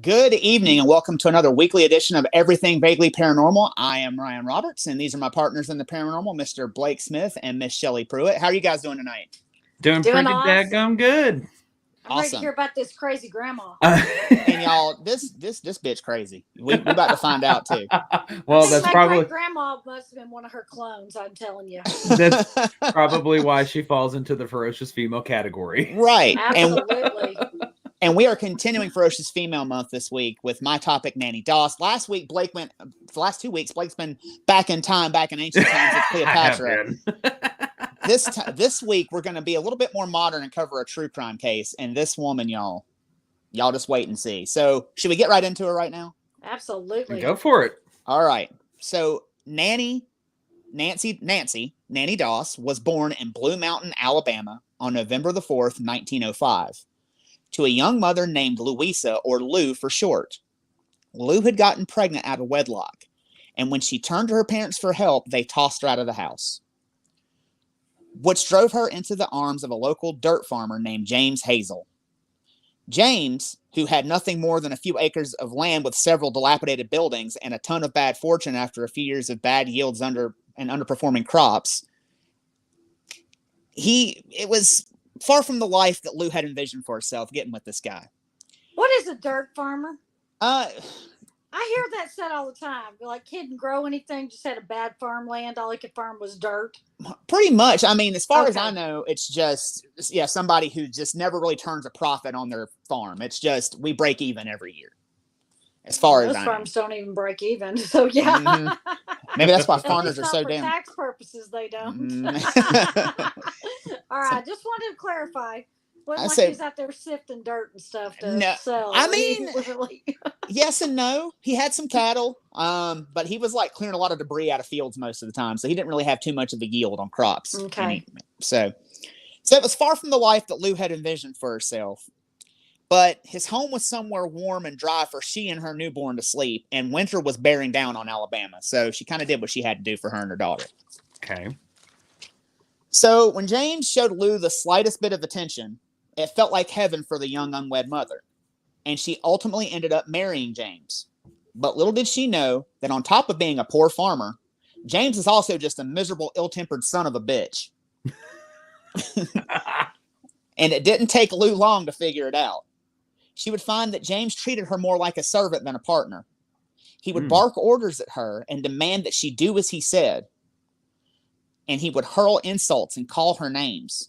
Good evening and welcome to another weekly edition of Everything Vaguely Paranormal. I am Ryan Roberts and these are my partners in the paranormal, Mr. Blake Smith and Miss Shelley Pruitt. How are you guys doing tonight? Doing pretty awesome. daggum good. I'm ready to hear about this crazy grandma. And y'all, this bitch crazy. We're about to find out too. Well, I think that's my probably great grandma must have been one of her clones. I'm telling you. that's probably why she falls into the ferocious female category. Right. Absolutely. And we are continuing Ferocious Female Month this week with my topic, Nannie Doss. Last week, the last 2 weeks, Blake's been back in time, back in ancient times with Cleopatra. This week, we're going to be a little bit more modern and cover a true crime case. And this woman, y'all just wait and see. So should we get right into it right now? Absolutely. Go for it. All right. So Nannie Doss was born in Blue Mountain, Alabama on November the 4th, 1905. To a young mother named Louisa, or Lou for short. Lou had gotten pregnant out of wedlock, and when she turned to her parents for help, they tossed her out of the house, which drove her into the arms of a local dirt farmer named James Hazel. James, who had nothing more than a few acres of land with several dilapidated buildings and a ton of bad fortune after a few years of bad yields and underperforming crops, it was far from the life that Lou had envisioned for herself getting with this guy. What is a dirt farmer? I hear that said all the time. Like, he didn't grow anything, just had a bad farmland. All he could farm was dirt. Pretty much. I mean, as far as I know, it's just, somebody who just never really turns a profit on their farm. It's just, we break even every year. As far as I know. Most farms don't even break even. So, yeah. Mm-hmm. Maybe that's why farmers are so for damn. For tax purposes, they don't. All right. Just wanted to clarify. Wasn't like he's out there sifting dirt and stuff to sell. I mean, yes and no. He had some cattle, but he was like clearing a lot of debris out of fields most of the time, so he didn't really have too much of a yield on crops. Okay. So it was far from the life that Lou had envisioned for herself. But his home was somewhere warm and dry for she and her newborn to sleep, and winter was bearing down on Alabama, so she kind of did what she had to do for her and her daughter. Okay. So when James showed Lou the slightest bit of attention, it felt like heaven for the young unwed mother, and she ultimately ended up marrying James. But little did she know that on top of being a poor farmer, James is also just a miserable, ill-tempered son of a bitch. And it didn't take Lou long to figure it out. She would find that James treated her more like a servant than a partner. He would bark orders at her and demand that she do as he said. And he would hurl insults and call her names.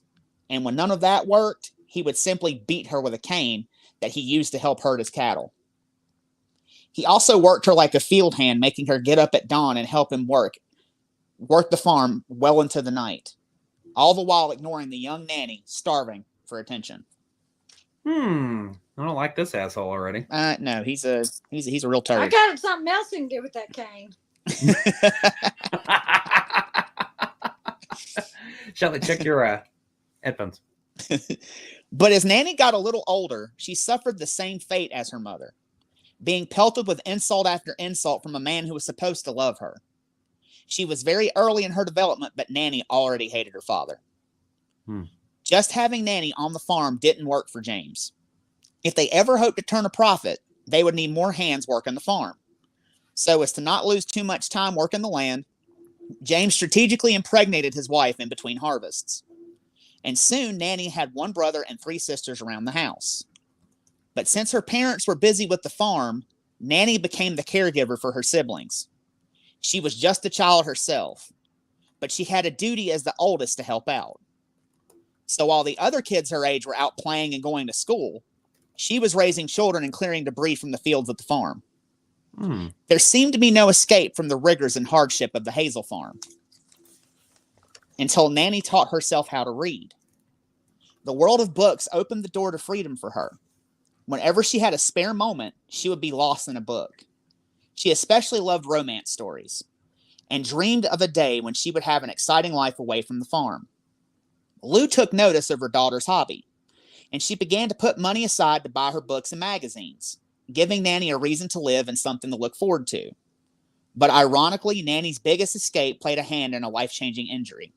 And when none of that worked, he would simply beat her with a cane that he used to help herd his cattle. He also worked her like a field hand, making her get up at dawn and help him work the farm well into the night, all the while ignoring the young Nannie starving for attention. I don't like this asshole already. No, he's a real turd. I got something else you can do with that cane. Shelley, check your headphones. But as Nannie got a little older, she suffered the same fate as her mother, being pelted with insult after insult from a man who was supposed to love her. She was very early in her development, but Nannie already hated her father. Just having Nannie on the farm didn't work for James. If they ever hoped to turn a profit, they would need more hands working the farm. So as to not lose too much time working the land, James strategically impregnated his wife in between harvests. And soon Nannie had one brother and 3 sisters around the house. But since her parents were busy with the farm, Nannie became the caregiver for her siblings. She was just a child herself, but she had a duty as the oldest to help out. So while the other kids her age were out playing and going to school, she was raising children and clearing debris from the fields at the farm. There seemed to be no escape from the rigors and hardship of the Hazel farm. Until Nannie taught herself how to read. The world of books opened the door to freedom for her. Whenever she had a spare moment, she would be lost in a book. She especially loved romance stories, and dreamed of a day when she would have an exciting life away from the farm. Lou took notice of her daughter's hobby, and she began to put money aside to buy her books and magazines, giving Nannie a reason to live and something to look forward to. But ironically, Nannie's biggest escape played a hand in a life-changing injury.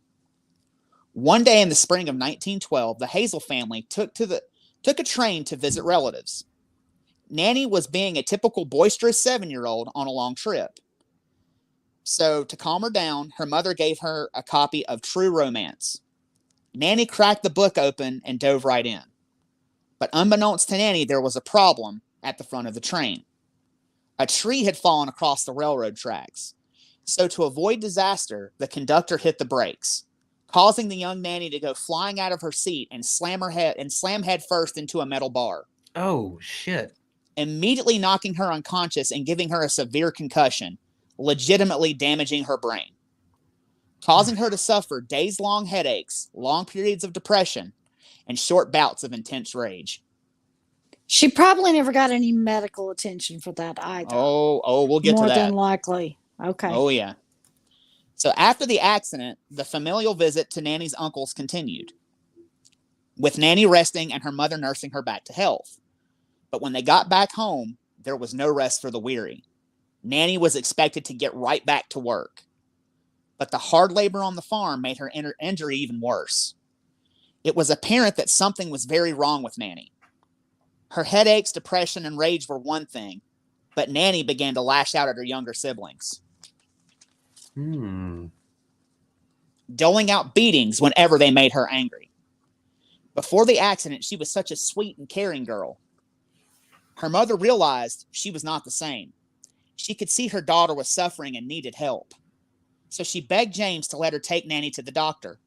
One day in the spring of 1912, the Hazel family took a train to visit relatives. Nannie was being a typical boisterous 7-year-old on a long trip. So, to calm her down, her mother gave her a copy of True Romance. Nannie cracked the book open and dove right in. But unbeknownst to Nannie, there was a problem at the front of the train. A tree had fallen across the railroad tracks. So, to avoid disaster, the conductor hit the brakes, causing the young Nannie to go flying out of her seat and slam head first into a metal bar. Oh, shit. Immediately knocking her unconscious and giving her a severe concussion, legitimately damaging her brain, causing her to suffer days-long headaches, long periods of depression, and short bouts of intense rage. She probably never got any medical attention for that either. Oh, we'll get to that. More than likely. Okay. Oh, yeah. So after the accident, the familial visit to Nannie's uncles continued, with Nannie resting and her mother nursing her back to health. But when they got back home, there was no rest for the weary. Nannie was expected to get right back to work. But the hard labor on the farm made her injury even worse. It was apparent that something was very wrong with Nannie. Her headaches, depression, and rage were one thing, but Nannie began to lash out at her younger siblings. Doling out beatings whenever they made her angry. Before the accident, she was such a sweet and caring girl. Her mother realized she was not the same. She could see her daughter was suffering and needed help. So she begged James to let her take Nannie to the doctor.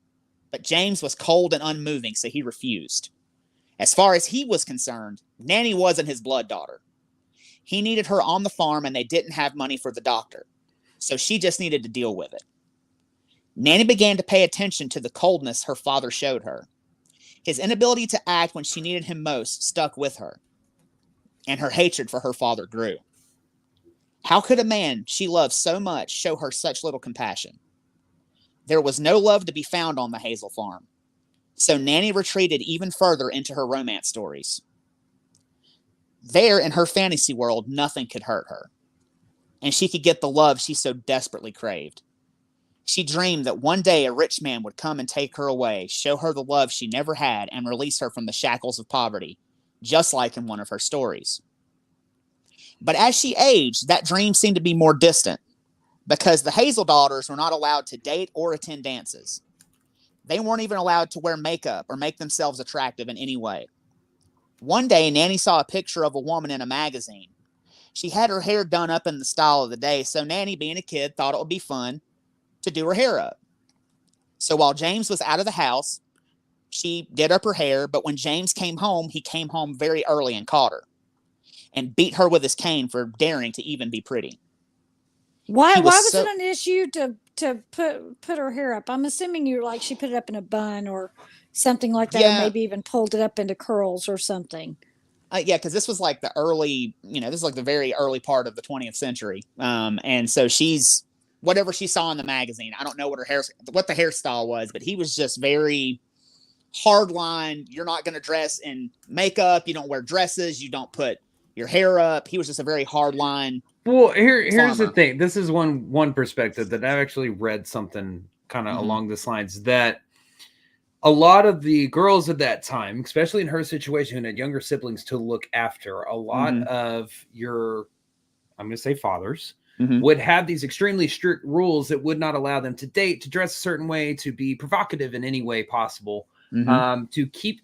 But James was cold and unmoving, so he refused. As far as he was concerned, Nannie wasn't his blood daughter. He needed her on the farm and they didn't have money for the doctor. So she just needed to deal with it. Nannie began to pay attention to the coldness her father showed her. His inability to act when she needed him most stuck with her, and her hatred for her father grew. How could a man she loved so much show her such little compassion? There was no love to be found on the Hazel farm, so Nannie retreated even further into her romance stories. There, in her fantasy world, nothing could hurt her, and she could get the love she so desperately craved. She dreamed that one day a rich man would come and take her away, show her the love she never had, and release her from the shackles of poverty, just like in one of her stories. But as she aged, that dream seemed to be more distant, because the Hazel daughters were not allowed to date or attend dances. They weren't even allowed to wear makeup or make themselves attractive in any way. One day, Nannie saw a picture of a woman in a magazine. She had her hair done up in the style of the day, so Nannie, being a kid, thought it would be fun to do her hair up. So while James was out of the house, she did up her hair, but when James came home, he came home very early and caught her and beat her with his cane for daring to even be pretty. Why was it an issue to put her hair up? I'm assuming she put it up in a bun or something like that, or maybe even pulled it up into curls or something. Yeah, because this was like the early, this is like the very early part of the 20th century. And so she's, whatever she saw in the magazine, I don't know what the hairstyle was, but he was just very hardline. You're not going to dress in makeup. You don't wear dresses. You don't put your hair up. He was just a very hardline. Well, here's the thing. This is one perspective that I've actually read something kind of along this lines, that a lot of the girls at that time, especially in her situation, who had younger siblings to look after, a lot of your, I'm going to say fathers, would have these extremely strict rules that would not allow them to date, to dress a certain way, to be provocative in any way possible, to keep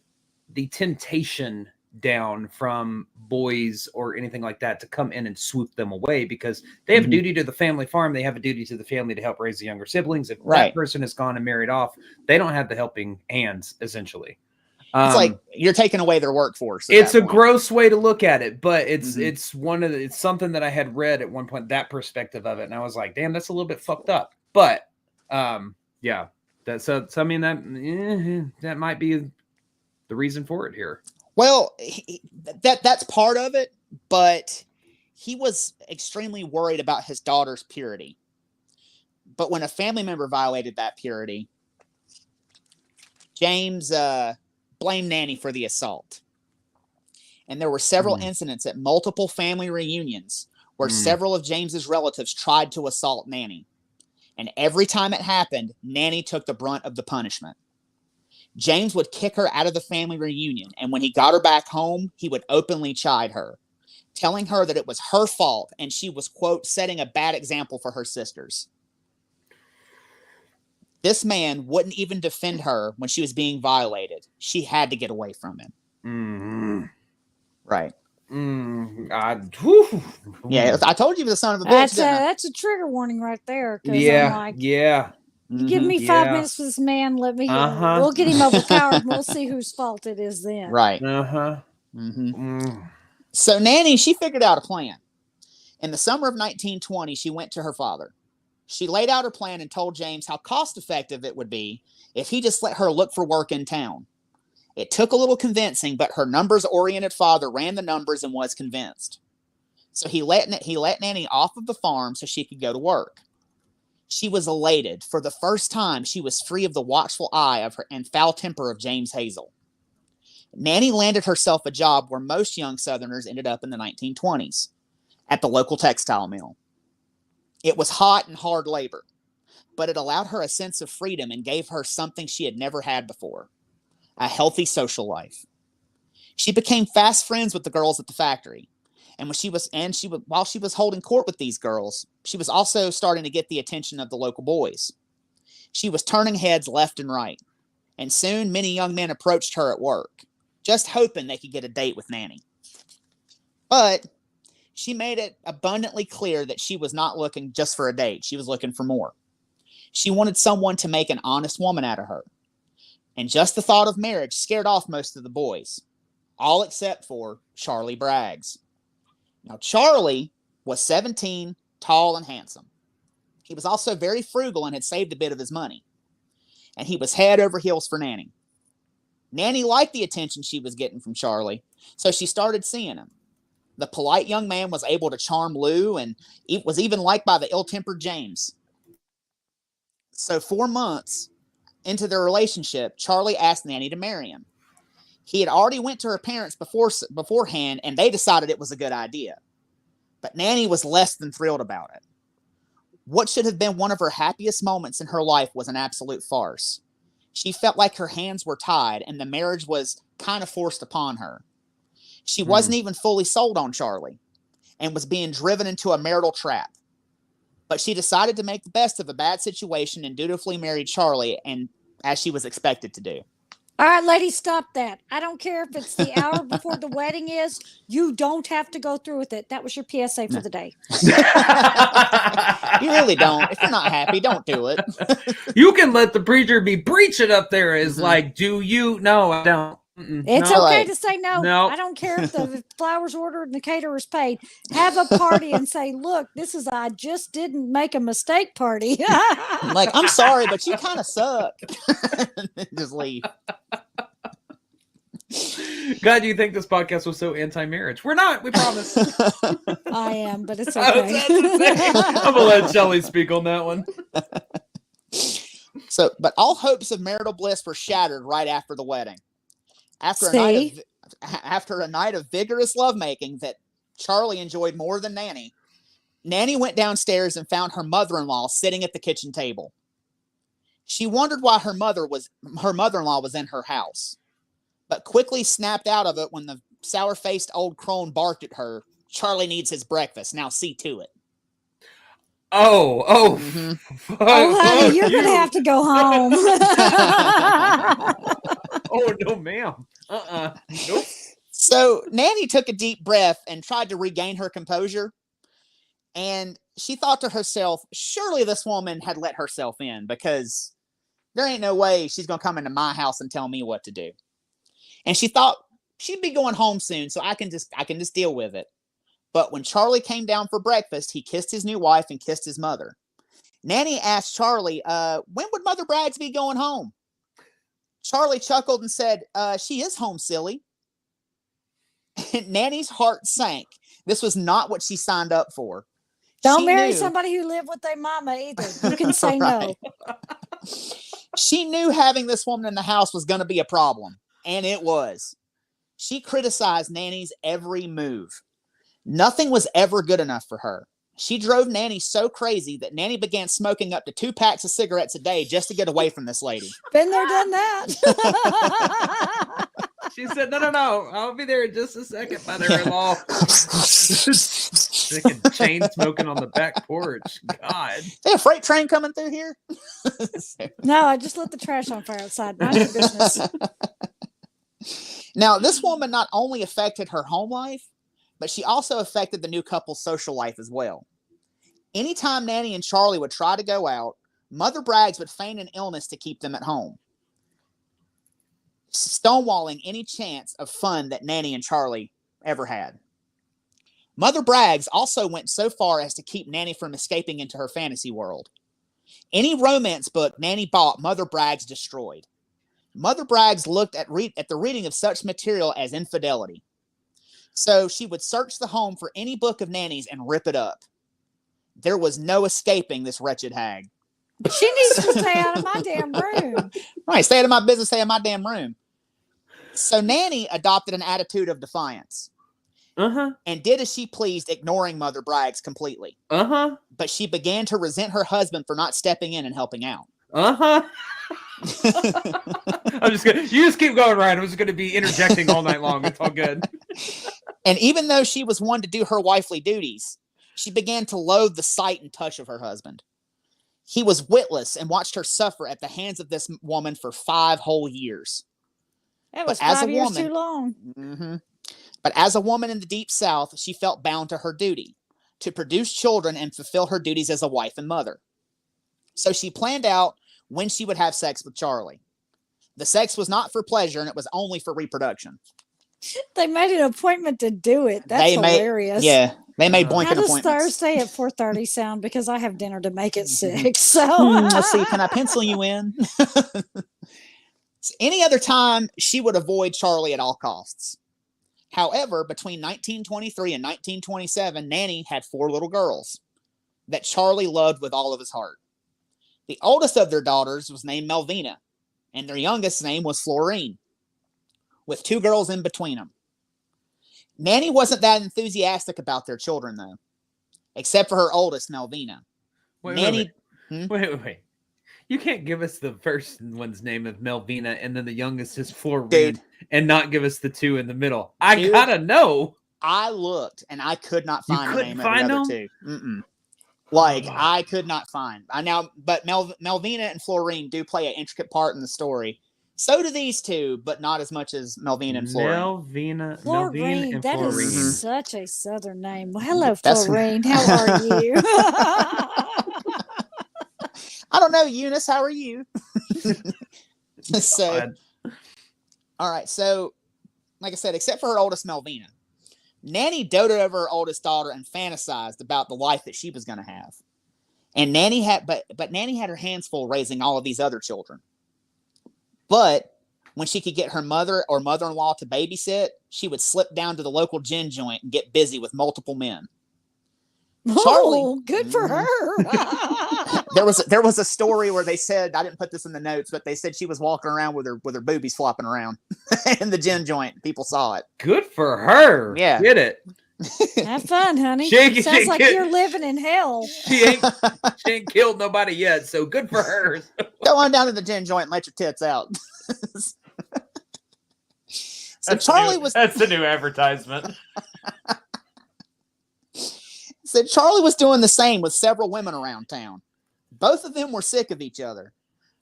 the temptation down from boys or anything like that to come in and swoop them away, because they have a duty to the family farm. They have a duty to the family to help raise the younger siblings. If that person has gone and married off, they don't have the helping hands, essentially. It's like you're taking away their workforce. It's a gross way to look at it, but it's something that I had read at one point, that perspective of it, and I was like, damn, that's a little bit fucked up. But yeah, so I mean that might be the reason for it here. Well, that's part of it, but he was extremely worried about his daughter's purity. But when a family member violated that purity, James blamed Nannie for the assault. And there were several incidents at multiple family reunions where several of James's relatives tried to assault Nannie. And every time it happened, Nannie took the brunt of the punishment. James would kick her out of the family reunion, and when he got her back home, he would openly chide her, telling her that it was her fault and she was, quote, setting a bad example for her sisters. This man wouldn't even defend her when she was being violated. She had to get away from him. Mm-hmm. Right. Yeah, I told you he was the son of a bitch. That's a trigger warning right there. Yeah, I'm like, yeah. You give me 5 minutes with this man. Let me. We'll get him overpowered. And we'll see whose fault it is then. Right. So Nannie, she figured out a plan. In the summer of 1920, she went to her father. She laid out her plan and told James how cost-effective it would be if he just let her look for work in town. It took a little convincing, but her numbers-oriented father ran the numbers and was convinced. So he let Nannie off of the farm so she could go to work. She was elated. For the first time, she was free of the watchful eye of her and foul temper of James Hazel. Nannie landed herself a job where most young Southerners ended up in the 1920s, at the local textile mill. It was hot and hard labor, but it allowed her a sense of freedom and gave her something she had never had before, a healthy social life. She became fast friends with the girls at the factory, and while she was holding court with these girls, she was also starting to get the attention of the local boys. She was turning heads left and right, and soon many young men approached her at work, just hoping they could get a date with Nannie. But she made it abundantly clear that she was not looking just for a date. She was looking for more. She wanted someone to make an honest woman out of her. And just the thought of marriage scared off most of the boys, all except for Charlie Braggs. Now, Charlie was 17, tall and handsome. He was also very frugal and had saved a bit of his money. And he was head over heels for Nannie. Nannie liked the attention she was getting from Charlie, so she started seeing him. The polite young man was able to charm Lou and was even liked by the ill-tempered James. So 4 months into their relationship, Charlie asked Nannie to marry him. He had already went to her parents beforehand, and they decided it was a good idea. But Nannie was less than thrilled about it. What should have been one of her happiest moments in her life was an absolute farce. She felt like her hands were tied, and the marriage was kind of forced upon her. She wasn't even fully sold on Charlie, and was being driven into a marital trap. But she decided to make the best of a bad situation and dutifully married Charlie, and as she was expected to do. All right, ladies, stop that. I don't care if it's the hour before the wedding is. You don't have to go through with it. That was your PSA for the day. You really don't. If you're not happy, don't do it. You can let the preacher be preaching up there is like, do you? No, I don't. It's okay to say no. I don't care if the flowers ordered and the caterer's paid. Have a party and say, look, this is I just didn't make a mistake party. Like, I'm sorry, but you kind of suck. Just leave. God, you think this podcast was so anti-marriage? We're not, we promise. I am, but it's okay. I'm gonna let Shelley speak on that one. So, but all hopes of marital bliss were shattered right after the wedding. After a night of vigorous lovemaking that Charlie enjoyed more than Nannie, Nannie went downstairs and found her mother-in-law sitting at the kitchen table. She wondered why her mother-in-law was in her house, but quickly snapped out of it when the sour-faced old crone barked at her, "Charlie needs his breakfast. Now see to it." Oh, honey, you're gonna have to go home. Oh no, ma'am. Nope. So Nannie took a deep breath and tried to regain her composure. And she thought to herself, surely this woman had let herself in, because there ain't no way she's gonna come into my house and tell me what to do. And she thought she'd be going home soon, so I can just deal with it. But when Charlie came down for breakfast, he kissed his new wife and kissed his mother. Nannie asked Charlie, when would Mother Braggs be going home? Charlie chuckled and said, she is home, silly. And Nannie's heart sank. This was not what she signed up for. Don't marry somebody who lived with their mama either. You can say no. She knew having this woman in the house was going to be a problem. And it was. She criticized Nannie's every move. Nothing was ever good enough for her. She drove Nannie so crazy that Nannie began smoking up to 2 packs of cigarettes a day just to get away from this lady. Been there, done that. She said, no, I'll be there in just a second, mother-in-law. Freaking chain smoking on the back porch. God. Is there a freight train coming through here? No, I just lit the trash on fire outside. Mind your business. Now, this woman not only affected her home life, but she also affected the new couple's social life as well. Anytime Nannie and Charlie would try to go out, Mother Braggs would feign an illness to keep them at home, stonewalling any chance of fun that Nannie and Charlie ever had. Mother Braggs also went so far as to keep Nannie from escaping into her fantasy world. Any romance book Nannie bought, Mother Braggs destroyed. Mother Braggs looked at the reading of such material as infidelity. So she would search the home for any book of Nannie's and rip it up. There was no escaping this wretched hag. She needs to stay out of my damn room. Right, stay out of my business, stay in my damn room. So Nannie adopted an attitude of defiance. And did as she pleased, ignoring Mother Braggs completely. But she began to resent her husband for not stepping in and helping out. I'm just gonna. You just keep going, Ryan. I'm just gonna be interjecting all night long. It's all good. And even though she was one to do her wifely duties, she began to loathe the sight and touch of her husband. He was witless and watched her suffer at the hands of this woman for 5 whole years. That was 5 years too long. But as a woman in the Deep South, she felt bound to her duty, to produce children and fulfill her duties as a wife and mother. So she planned out when she would have sex with Charlie. The sex was not for pleasure, and it was only for reproduction. They made an appointment to do it. That's hilarious. They made blanket How appointments. How does Thursday at 4:30 sound? Because I have dinner to make at 6. So let's see. Can I pencil you in? Any other time, she would avoid Charlie at all costs. However, between 1923 and 1927, Nannie had 4 little girls that Charlie loved with all of his heart. The oldest of their daughters was named Melvina, and their youngest name was Florine, with 2 girls in between them. Nannie wasn't that enthusiastic about their children, though, except for her oldest, Melvina. Wait. You can't give us the first one's name of Melvina and then the youngest is Florine and not give us the 2 in the middle. I gotta know. I looked and I could not find the name of the other 2. I could not find. But Melvina and Florine do play an intricate part in the story. So do these 2, but not as much as Melvina and Florine. Florine, that is such a Southern name. Well, hello, Florine. How are you? I don't know, Eunice. How are you? All right. So, like I said, except for her oldest, Melvina, Nannie doted over her oldest daughter and fantasized about the life that she was going to have. And Nannie had, but Nannie had her hands full raising all of these other children. But when she could get her mother or mother-in-law to babysit, she would slip down to the local gin joint and get busy with multiple men. Charlie, good for her. There was a story where they said, I didn't put this in the notes, but they said she was walking around with her boobies flopping around in the gin joint. People saw it. Good for her. Yeah, get it. Have fun, honey. Sounds like you're living in hell. She ain't killed nobody yet, so good for her. Go on down to the gin joint and let your tits out. So that's the new advertisement. So Charlie was doing the same with several women around town. Both of them were sick of each other,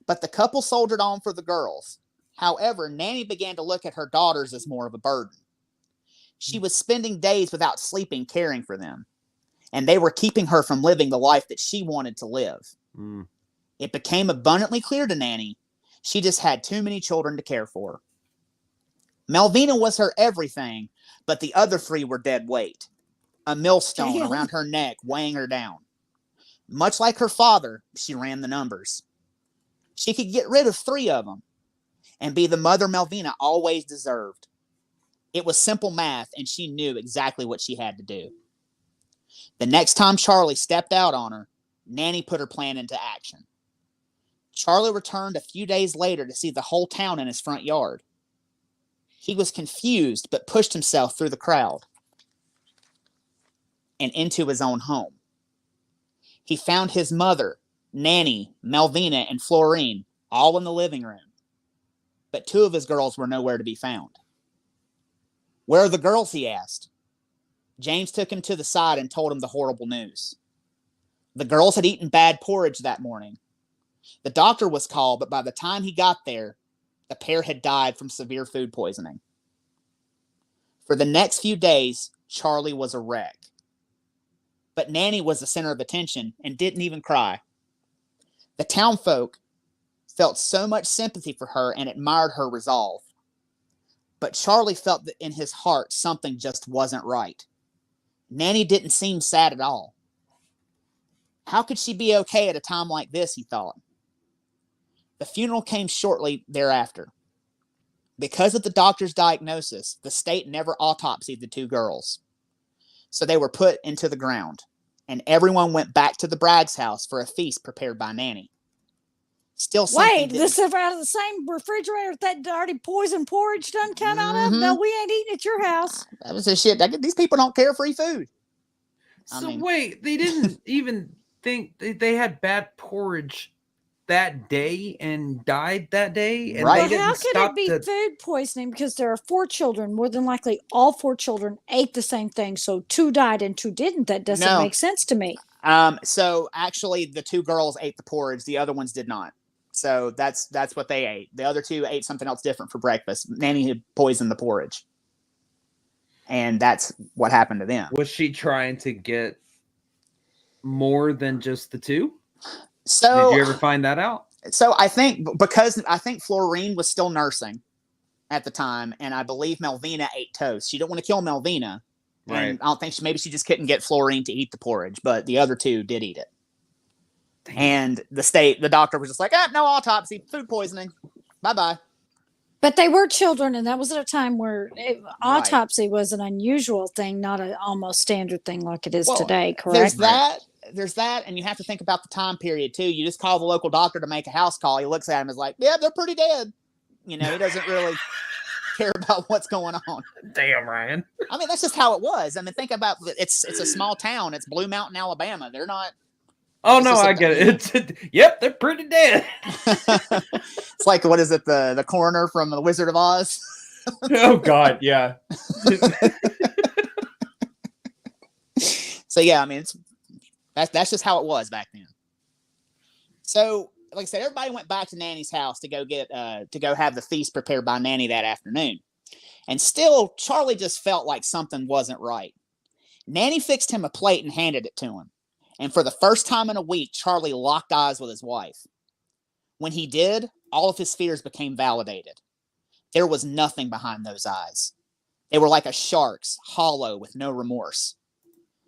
but the couple soldiered on for the girls. However, Nannie began to look at her daughters as more of a burden. She was spending days without sleeping caring for them, and they were keeping her from living the life that she wanted to live. It became abundantly clear to Nannie she just had too many children to care for. Melvina was her everything, but the other 3 were dead weight. A millstone around her neck, weighing her down. Much like her father, she ran the numbers. She could get rid of 3 of them and be the mother Melvina always deserved. It was simple math, and she knew exactly what she had to do. The next time Charlie stepped out on her, Nannie put her plan into action. Charlie returned a few days later to see the whole town in his front yard. He was confused, but pushed himself through the crowd and into his own home. He found his mother, Nannie, Melvina, and Florine all in the living room, but 2 of his girls were nowhere to be found. "Where are the girls?" he asked. James took him to the side and told him the horrible news. The girls had eaten bad porridge that morning. The doctor was called, but by the time he got there, the pair had died from severe food poisoning. For the next few days, Charlie was a wreck. But Nannie was the center of attention and didn't even cry. The townfolk felt so much sympathy for her and admired her resolve. But Charlie felt that in his heart something just wasn't right. Nannie didn't seem sad at all. How could she be okay at a time like this, he thought. The funeral came shortly thereafter. Because of the doctor's diagnosis, the state never autopsied the two girls. So they were put into the ground, and everyone went back to the Bragg's house for a feast prepared by Nannie. Still, wait, this is out of the same refrigerator that dirty poison porridge done come out of? No, we ain't eating at your house. That was the shit. These people don't care free food. So wait, they didn't even think they had bad porridge that day and died that day? And right. They didn't how could it be food poisoning? Because there are 4 children. More than likely, all 4 children ate the same thing. So 2 died and 2 didn't. That doesn't make sense to me. So actually, the 2 girls ate the porridge. The other ones did not. So that's what they ate. The other 2 ate something else different for breakfast. Nannie had poisoned the porridge. And that's what happened to them. Was she trying to get more than just the 2? So did you ever find that out? So I think Florine was still nursing at the time, and I believe Melvina ate toast. She didn't want to kill Melvina. Right. And I don't think maybe she just couldn't get Florine to eat the porridge, but the other 2 did eat it. Damn. And the doctor was just like, no autopsy, food poisoning. Bye-bye. But they were children, and that was at a time where autopsy was an unusual thing, not an almost standard thing like it is today, correct? There's that, and you have to think about the time period, too. You just call the local doctor to make a house call. He looks at him and is like, yeah, they're pretty dead. He doesn't really care about what's going on. Damn, Ryan. I mean, that's just how it was. I mean, think about it's a small town. It's Blue Mountain, Alabama. They're not... Oh, no, I get it. Yep, they're pretty dead. It's like, what is it, the coroner from The Wizard of Oz? Oh, God, yeah. So, yeah, I mean, that's just how it was back then. So, like I said, everybody went back to Nannie's house to go have the feast prepared by Nannie that afternoon. And still, Charlie just felt like something wasn't right. Nannie fixed him a plate and handed it to him. And for the first time in a week, Charlie locked eyes with his wife. When he did, all of his fears became validated. There was nothing behind those eyes. They were like a shark's, hollow with no remorse.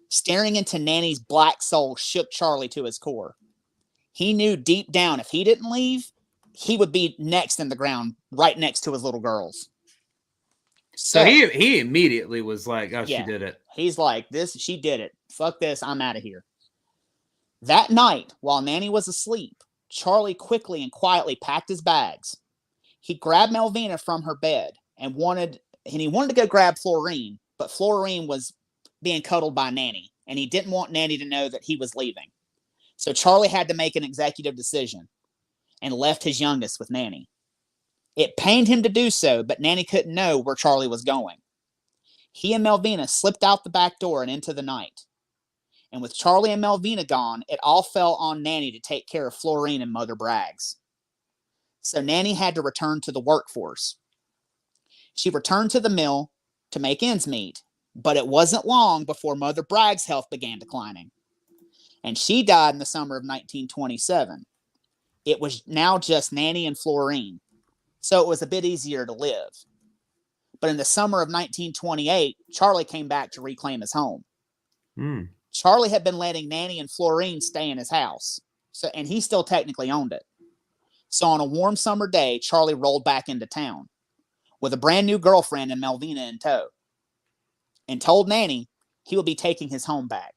Staring into Nannie's black soul shook Charlie to his core. He knew deep down if he didn't leave, he would be next in the ground, right next to his little girls. So he immediately was like, oh, she did it. He's like, she did it. Fuck this, I'm out of here. That night, while Nannie was asleep, Charlie quickly and quietly packed his bags. He grabbed Melvina from her bed and he wanted to go grab Florine, but Florine was being cuddled by Nannie, and he didn't want Nannie to know that he was leaving. So Charlie had to make an executive decision and left his youngest with Nannie. It pained him to do so, but Nannie couldn't know where Charlie was going. He and Melvina slipped out the back door and into the night. And with Charlie and Melvina gone, it all fell on Nannie to take care of Florine and Mother Braggs. So Nannie had to return to the workforce. She returned to the mill to make ends meet, but it wasn't long before Mother Bragg's health began declining. And she died in the summer of 1927. It was now just Nannie and Florine, so it was a bit easier to live. But in the summer of 1928, Charlie came back to reclaim his home. Charlie had been letting Nannie and Florine stay in his house, and he still technically owned it. So on a warm summer day, Charlie rolled back into town with a brand new girlfriend and Melvina in tow, and told Nannie he would be taking his home back.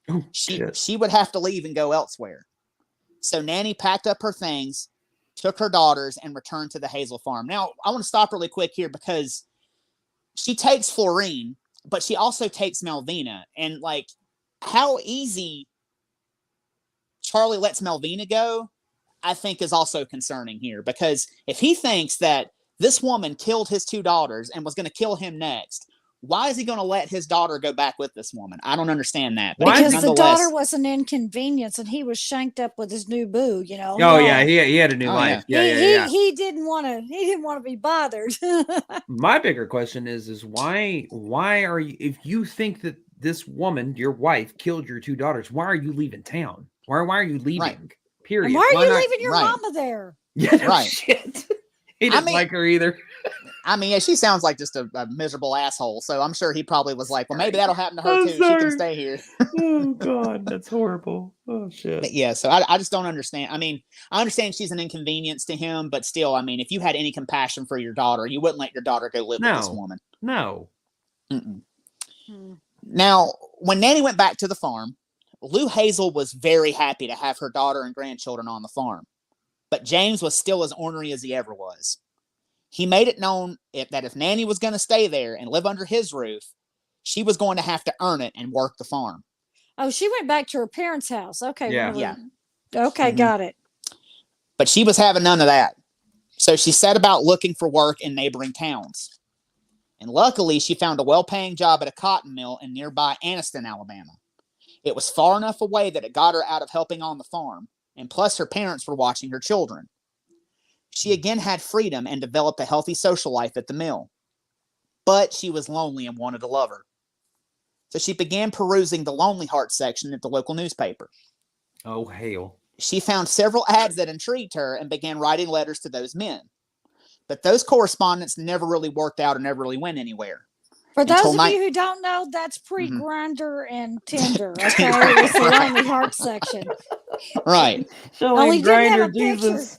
Oh, she would have to leave and go elsewhere. So Nannie packed up her things, took her daughters, and returned to the Hazel farm. Now, I want to stop really quick here because she takes Florine, but she also takes Melvina. And, like, how easy Charlie lets Melvina go, I think is also concerning here. Because if he thinks that This woman killed his 2 daughters and was going to kill him next. Why is he going to let his daughter go back with this woman? I don't understand that. Because the daughter was an inconvenience and he was shanked up with his new boo, you know. Oh yeah, he had a new life. Yeah. He didn't want to be bothered. My bigger question is why are you, if you think that this woman, your wife, killed your 2 daughters, why are you leaving town? Why are you leaving? Right. Period. And why are you leaving your mama there? Yeah, no shit. He didn't like her either. I mean, yeah, she sounds like just a miserable asshole. So I'm sure he probably was like, well, maybe that'll happen to her too. Sorry. She can stay here. Oh, God, that's horrible. Oh, shit. But yeah, so I just don't understand. I mean, I understand she's an inconvenience to him, but still, I mean, if you had any compassion for your daughter, you wouldn't let your daughter go live with this woman. No. Now, when Nannie went back to the farm, Lou Hazel was very happy to have her daughter and grandchildren on the farm. But James was still as ornery as he ever was. He made it known that if Nannie was going to stay there and live under his roof, she was going to have to earn it and work the farm. Oh, she went back to her parents' house. Okay. Yeah. Okay, got it. But she was having none of that. So she set about looking for work in neighboring towns. And luckily, she found a well-paying job at a cotton mill in nearby Anniston, Alabama. It was far enough away that it got her out of helping on the farm, and plus her parents were watching her children. She again had freedom and developed a healthy social life at the mill. But she was lonely and wanted a lover. So she began perusing the Lonely Heart section at the local newspaper. Oh, hell. She found several ads that intrigued her and began writing letters to those men. But those correspondence never really worked out or never really went anywhere. For those of you who don't know, that's pre-Grindr and Tinder. Okay, it's the Lonely Heart section. Right. Only Grindr, Jesus.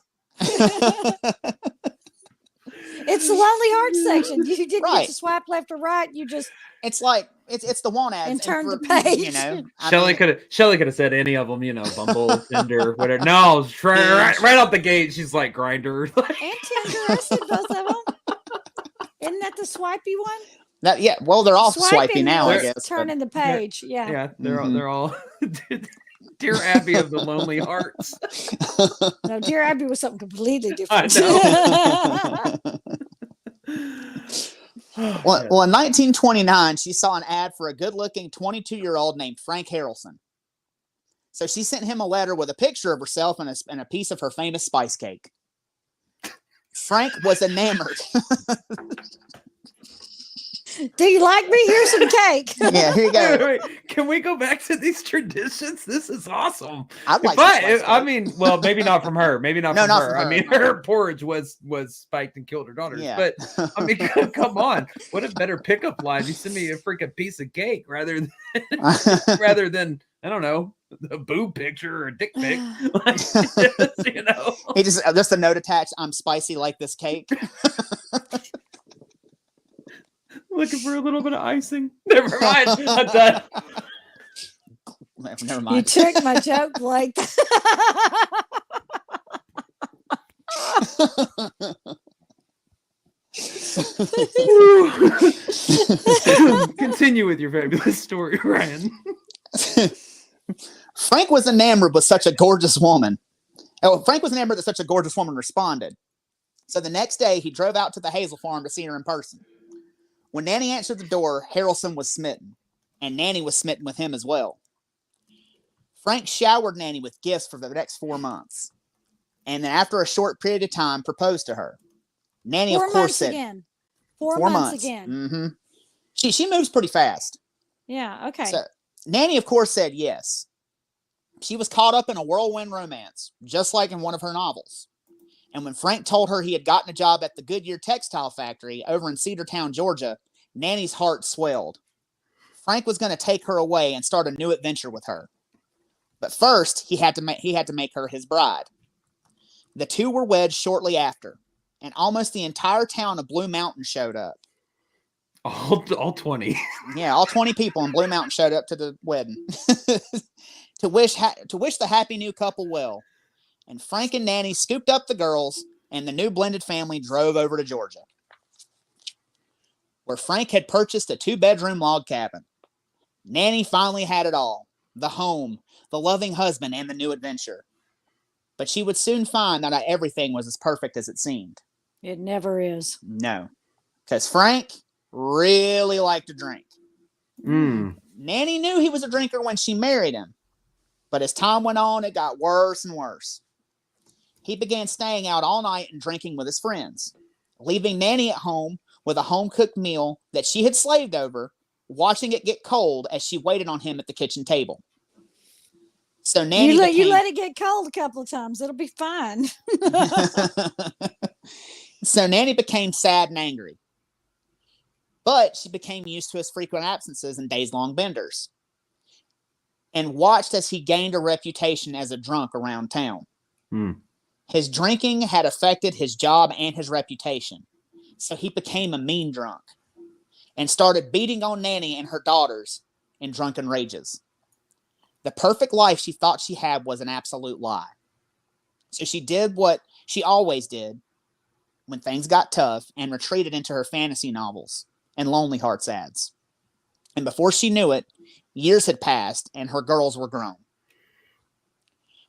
It's the Lonely Heart section. You didn't get to swipe left or right. You just it's like it's the one ad and turn the page. You know, Shelley could have said any of them. You know, Bumble, Tinder, whatever. No, right out the gate, she's like Grindr and Tinder. I said both of them. Isn't that the swipey one? Well, they're all swipey now. I guess turning the page. Yeah, they're all. Dear Abby of the Lonely Hearts. No, Dear Abby was something completely different. I know. Well, in 1929, she saw an ad for a good-looking 22-year-old named Frank Harrelson. So she sent him a letter with a picture of herself and a piece of her famous spice cake. Frank was enamored. Do you like me? Here's some cake. Yeah, here you go. Wait, can we go back to these traditions? This is awesome. I'd like I mean, well, maybe not from her. Maybe not from her. I mean, her porridge was spiked and killed her daughters. Yeah. But I mean, come on. What a better pickup line. You send me a freaking piece of cake rather than I don't know, a boob picture or a dick pic. Like, you know. He just a note attached. I'm spicy like this cake. Looking for a little bit of icing. Never mind. I'm done. Never mind. You took my joke, Blake. Continue with your fabulous story, Ryan. Frank was enamored with such a gorgeous woman. Frank was enamored that such a gorgeous woman responded. So the next day, he drove out to the Hazel farm to see her in person. When Nannie answered the door, Harrelson was smitten, and Nannie was smitten with him as well. Frank showered Nannie with gifts for the next 4 months, and then after a short period of time, proposed to her. Nannie, of course, said, again. 4 months again. Mm-hmm. She moves pretty fast. Yeah, okay. So Nannie, of course, said yes. She was caught up in a whirlwind romance, just like in one of her novels. And when Frank told her he had gotten a job at the Goodyear textile factory over in Cedartown, Georgia, Nannie's heart swelled. Frank was going to take her away and start a new adventure with her. But first, he had to make her his bride. The two were wed shortly after, and almost the entire town of Blue Mountain showed up. All 20. Yeah, all 20 people in Blue Mountain showed up to the wedding to wish the happy new couple well. And Frank and Nannie scooped up the girls, and the new blended family drove over to Georgia, where Frank had purchased a 2-bedroom log cabin. Nannie finally had it all: the home, the loving husband, and the new adventure. But she would soon find that not everything was as perfect as it seemed. It never is. No. Because Frank really liked to drink. Nannie knew he was a drinker when she married him. But as time went on, it got worse and worse. He began staying out all night and drinking with his friends, leaving Nannie at home with a home-cooked meal that she had slaved over, watching it get cold as she waited on him at the kitchen table. So Nannie you let it get cold a couple of times. It'll be fine. So Nannie became sad and angry. But she became used to his frequent absences and days-long benders, and watched as he gained a reputation as a drunk around town. His drinking had affected his job and his reputation, so he became a mean drunk and started beating on Nannie and her daughters in drunken rages. The perfect life she thought she had was an absolute lie. So she did what she always did when things got tough and retreated into her fantasy novels and Lonely Hearts ads. And before she knew it, years had passed and her girls were grown.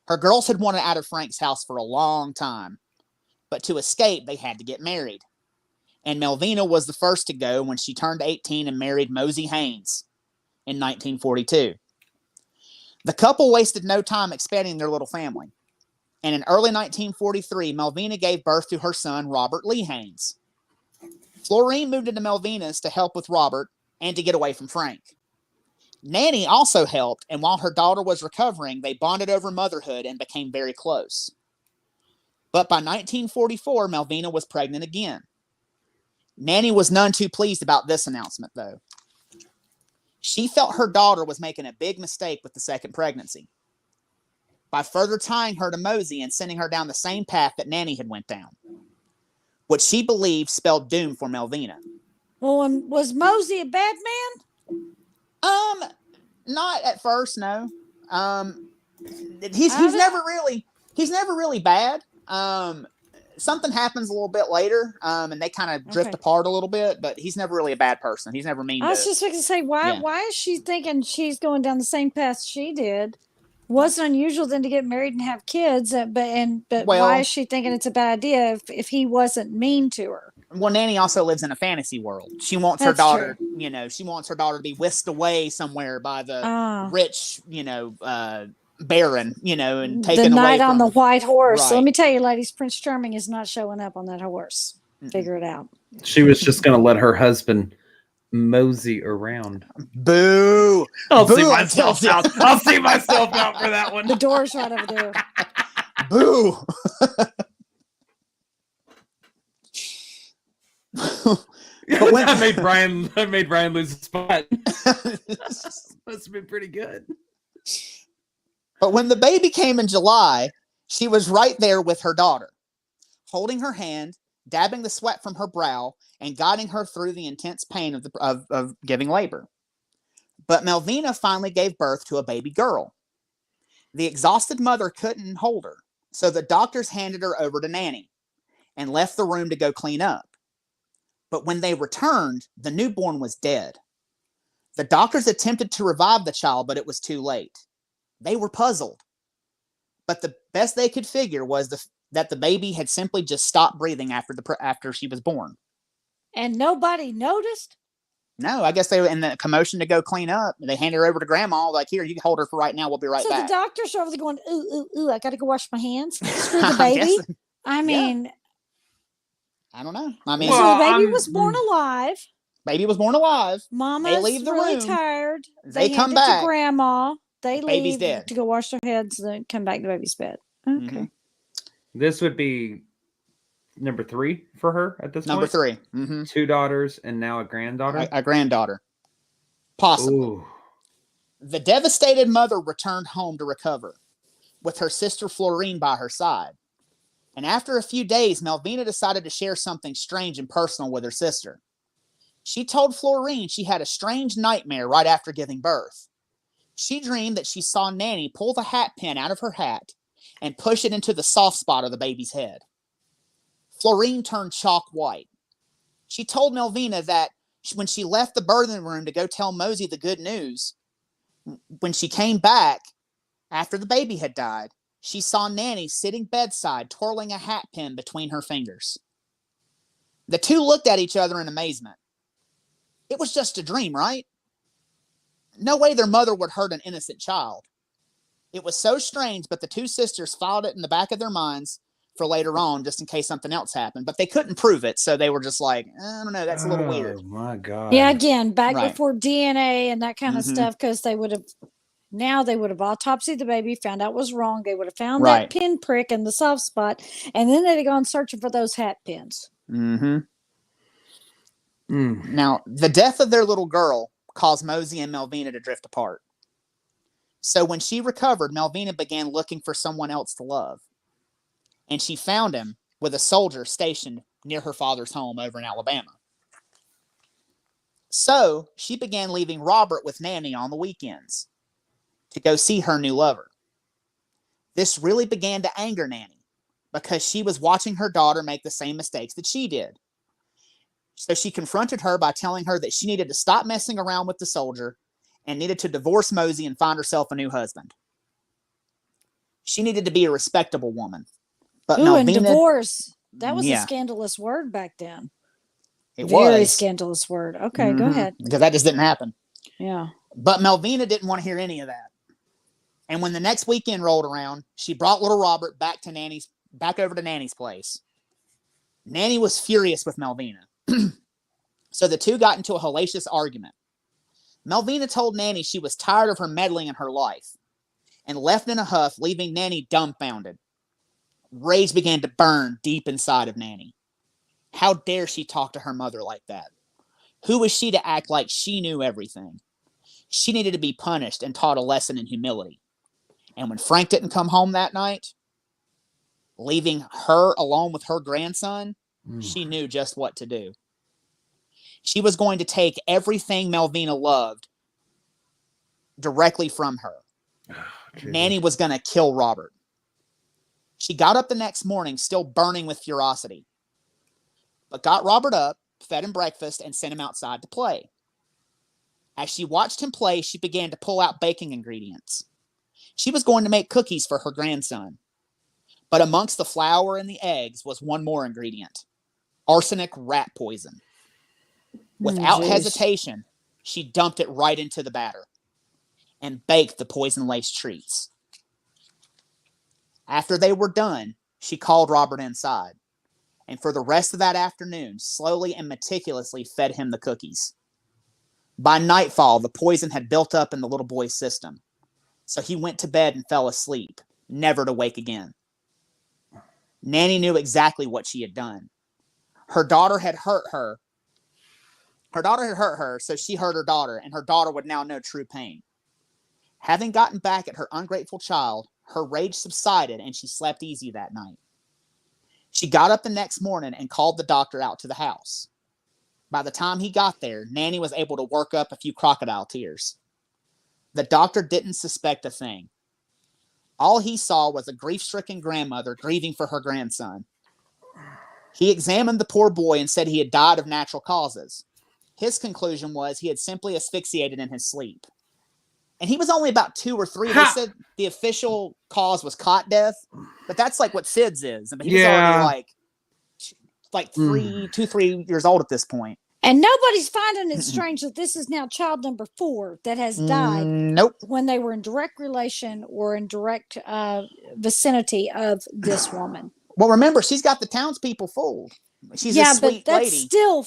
Her girls had wanted out of Frank's house for a long time, but to escape, they had to get married. And Melvina was the first to go when she turned 18 and married Mosey Haynes in 1942. The couple wasted no time expanding their little family. And in early 1943, Melvina gave birth to her son, Robert Lee Haynes. Florine moved into Melvina's to help with Robert and to get away from Frank. Nannie also helped, and while her daughter was recovering, they bonded over motherhood and became very close. But by 1944, Melvina was pregnant again. Nannie was none too pleased about this announcement, though. She felt her daughter was making a big mistake with the second pregnancy by further tying her to Mosey and sending her down the same path that Nannie had went down, which she believed spelled doom for Melvina. Well, was Mosey a bad man? Not at first, no. He's never really bad. Something happens a little bit later, and they kind of drift apart a little bit, but he's never really a bad person. He's never mean. I was just going to say, why is she thinking she's going down the same path she did? Wasn't unusual then to get married and have kids, but why is she thinking it's a bad idea if he wasn't mean to her? Well, Nannie also lives in a fantasy world. She wants her daughter, she wants her daughter to be whisked away somewhere by the rich, baron, and taken away. The knight on the white horse. Right. So let me tell you, ladies, Prince Charming is not showing up on that horse. Figure it out. She was just going to let her husband mosey around. Boo! I'll see myself out for that one. The door's right over there. Boo! But when I made Brian lose a spot. Must have been pretty good. But when the baby came in July, she was right there with her daughter, holding her hand, dabbing the sweat from her brow, and guiding her through the intense pain of giving labor. But Melvina finally gave birth to a baby girl. The exhausted mother couldn't hold her, so the doctors handed her over to Nannie and left the room to go clean up. But when they returned, the newborn was dead. The doctors attempted to revive the child, but it was too late. They were puzzled. But the best they could figure was that the baby had simply just stopped breathing after she was born. And nobody noticed? No, I guess they were in the commotion to go clean up. They handed her over to Grandma, like, here, you can hold her for right now. We'll be right back. So the doctors are over there going, ooh, I got to go wash my hands. Screw the baby. I mean... Yeah. I don't know. So the baby was born alive. Baby was born alive. Mama's leave the really room. Tired. They come back. To Grandma. They baby's leave dead. To go wash their heads. Then come back to the baby's bed. Okay. Mm-hmm. This would be number 3 for her at this number point. Number 3. Mm-hmm. 2 daughters and now a granddaughter. A granddaughter, possibly. Ooh. The devastated mother returned home to recover, with her sister Florine by her side. And after a few days, Melvina decided to share something strange and personal with her sister. She told Florine she had a strange nightmare right after giving birth. She dreamed that she saw Nannie pull the hat pin out of her hat and push it into the soft spot of the baby's head. Florine turned chalk white. She told Melvina that when she left the birthing room to go tell Mosey the good news, when she came back after the baby had died, she saw Nannie sitting bedside, twirling a hat pin between her fingers. The two looked at each other in amazement. It was just a dream, right? No way their mother would hurt an innocent child. It was so strange, but the two sisters filed it in the back of their minds for later on, just in case something else happened. But they couldn't prove it, so they were just like, I don't know, that's a little weird. Oh, my God. Yeah, again, back before DNA and that kind of stuff, because they would have autopsied the baby, found out was wrong. They would have found that pinprick in the soft spot, and then they'd have gone searching for those hat pins. Now, the death of their little girl caused Mosey and Melvina to drift apart. So when she recovered, Melvina began looking for someone else to love. And she found him with a soldier stationed near her father's home over in Alabama. So she began leaving Robert with Nannie on the weekends to go see her new lover. This really began to anger Nannie because she was watching her daughter make the same mistakes that she did. So she confronted her by telling her that she needed to stop messing around with the soldier and needed to divorce Mosey and find herself a new husband. She needed to be a respectable woman. But Melvina, and divorce. That was a scandalous word back then. It was. Very scandalous word. Okay, go ahead. Because that just didn't happen. Yeah. But Melvina didn't want to hear any of that. And when the next weekend rolled around, she brought little Robert back over to Nannie's place. Nannie was furious with Melvina. So the two got into a hellacious argument. Melvina told Nannie she was tired of her meddling in her life and left in a huff, leaving Nannie dumbfounded. Rage began to burn deep inside of Nannie. How dare she talk to her mother like that? Who was she to act like she knew everything? She needed to be punished and taught a lesson in humility. And when Frank didn't come home that night, leaving her alone with her grandson, she knew just what to do. She was going to take everything Melvina loved directly from her. Nannie was going to kill Robert. She got up the next morning, still burning with ferocity, but got Robert up, fed him breakfast, and sent him outside to play. As she watched him play, she began to pull out baking ingredients. She was going to make cookies for her grandson. But amongst the flour and the eggs was one more ingredient: arsenic rat poison. Without hesitation, she dumped it right into the batter and baked the poison-laced treats. After they were done, she called Robert inside, and for the rest of that afternoon, slowly and meticulously fed him the cookies. By nightfall, the poison had built up in the little boy's system, so he went to bed and fell asleep, never to wake again. Nannie knew exactly what she had done. Her daughter had hurt her. Her daughter had hurt her, so she hurt her daughter, and her daughter would now know true pain. Having gotten back at her ungrateful child, her rage subsided and she slept easy that night. She got up the next morning and called the doctor out to the house. By the time he got there, Nannie was able to work up a few crocodile tears. The doctor didn't suspect a thing. All he saw was a grief-stricken grandmother grieving for her grandson. He examined the poor boy and said he had died of natural causes. His conclusion was he had simply asphyxiated in his sleep. And he was only about 2 or 3. They said the official cause was cot death, but that's like what SIDS is. I mean, he was already like 3 years old at this point. And nobody's finding it strange that this is now child number 4 that has died. Nope. When they were in direct relation or in direct vicinity of this woman. Well, remember, she's got the townspeople fooled. She's a sweet but that's lady. Still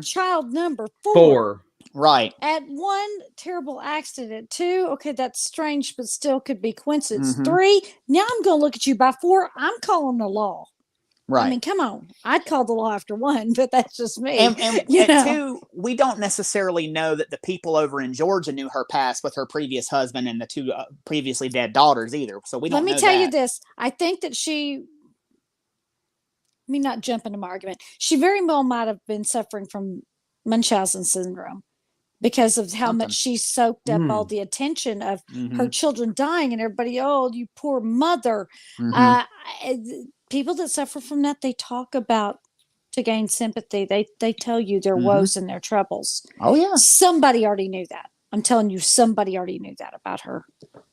child number 4. Right. At 1, terrible accident. 2, okay, that's strange, but still could be coincidence. 3, now I'm going to look at you. By 4, I'm calling the law. Right. I mean, come on. I'd call the law after 1, but that's just me. And at 2, we don't necessarily know that the people over in Georgia knew her past with her previous husband and the 2 previously dead daughters either. So we don't know. Let me tell you this. I think that let me not jump into my argument. She very well might have been suffering from Munchausen syndrome because of how much she soaked up all the attention of her children dying and everybody, oh, you poor mother. People that suffer from that, they talk about to gain sympathy. They tell you their woes and their troubles. Oh, yeah. Somebody already knew that. I'm telling you, somebody already knew that about her.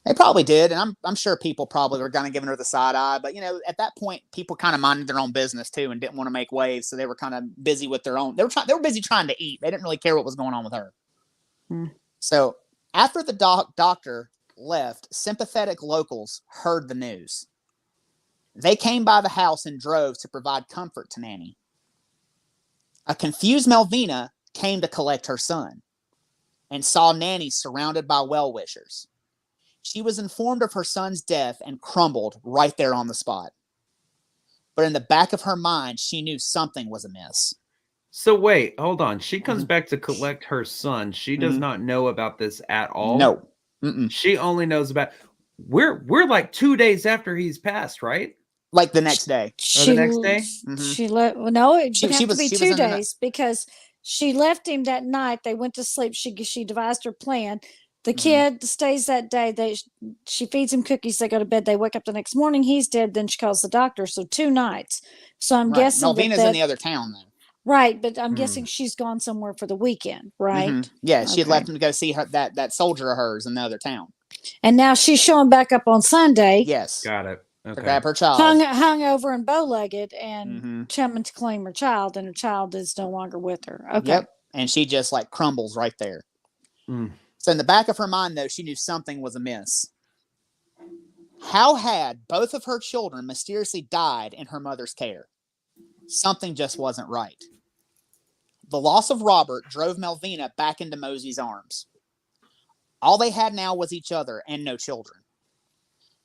They probably did, and I'm sure people probably were kind of giving her the side eye. But at that point, people kind of minded their own business too, and didn't want to make waves, so they were kind of busy with their own. They were busy trying to eat. They didn't really care what was going on with her. So after the doctor left, sympathetic locals heard the news. They came by the house in droves to provide comfort to Nannie. A confused Melvina came to collect her son and saw Nannie surrounded by well-wishers. She was informed of her son's death and crumbled right there on the spot. But in the back of her mind, she knew something was amiss. So wait, hold on. She comes back to collect her son. She does not know about this at all. No. She only knows about. We're like 2 days after he's passed, right? Like the next day. The next day. She let. Well, no, it would have to be 2 days because she left him that night. They went to sleep. She devised her plan. The kid stays that day. She feeds him cookies. They go to bed. They wake up the next morning. He's dead. Then she calls the doctor. So 2 nights. So I'm guessing Melvina's in the other town though. Right, but I'm guessing she's gone somewhere for the weekend, right? Yeah, she had left him to go see that soldier of hers in the other town. And now she's showing back up on Sunday. Yes. Got it. Okay. To grab her child. Hung over and bow-legged and coming to claim her child, and her child is no longer with her. Okay. Yep. And she just like crumbles right there. So in the back of her mind, though, she knew something was amiss. How had both of her children mysteriously died in her mother's care? Something just wasn't right. The loss of Robert drove Melvina back into Mosey's arms. All they had now was each other and no children.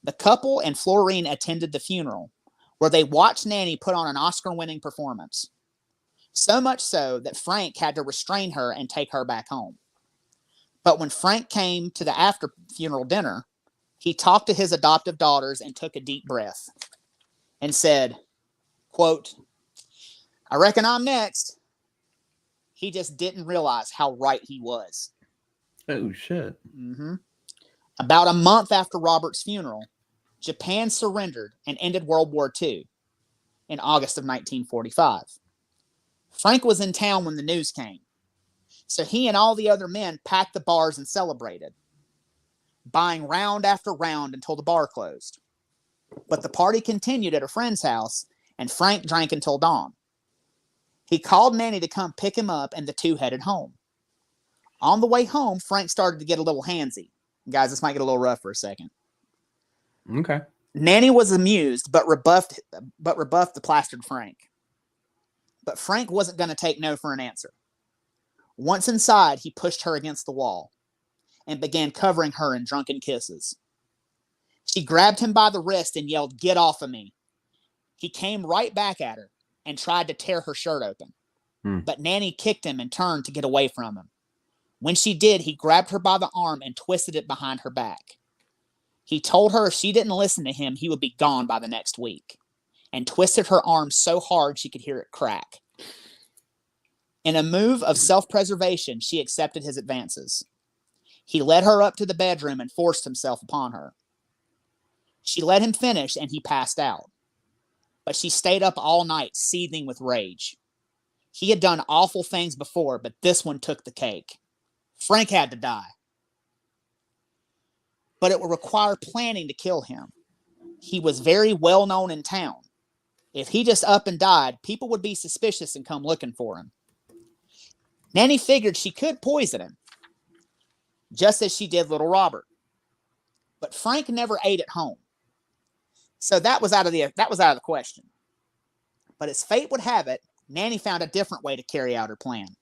The couple and Florine attended the funeral, where they watched Nannie put on an Oscar-winning performance. So much so that Frank had to restrain her and take her back home. But when Frank came to the after-funeral dinner, he talked to his adoptive daughters and took a deep breath and said, quote, "I reckon I'm next." He just didn't realize how right he was. Oh, shit. About a month after Robert's funeral, Japan surrendered and ended World War II in August of 1945. Frank was in town when the news came, so he and all the other men packed the bars and celebrated, buying round after round until the bar closed. But the party continued at a friend's house, and Frank drank until dawn. He called Nannie to come pick him up, and the two headed home. On the way home, Frank started to get a little handsy. Guys, this might get a little rough for a second. Okay. Nannie was amused, but rebuffed the plastered Frank. But Frank wasn't going to take no for an answer. Once inside, he pushed her against the wall and began covering her in drunken kisses. She grabbed him by the wrist and yelled, "Get off of me." He came right back at her and tried to tear her shirt open. But Nannie kicked him and turned to get away from him. When she did, he grabbed her by the arm and twisted it behind her back. He told her if she didn't listen to him, he would be gone by the next week, and twisted her arm so hard she could hear it crack. In a move of self-preservation, she accepted his advances. He led her up to the bedroom and forced himself upon her. She let him finish, and he passed out. But she stayed up all night, seething with rage. He had done awful things before, but this one took the cake. Frank had to die. But it would require planning to kill him. He was very well known in town. If he just up and died, people would be suspicious and come looking for him. Nannie figured she could poison him, just as she did little Robert. But Frank never ate at home, so that was out of the question. But as fate would have it, Nannie found a different way to carry out her plan.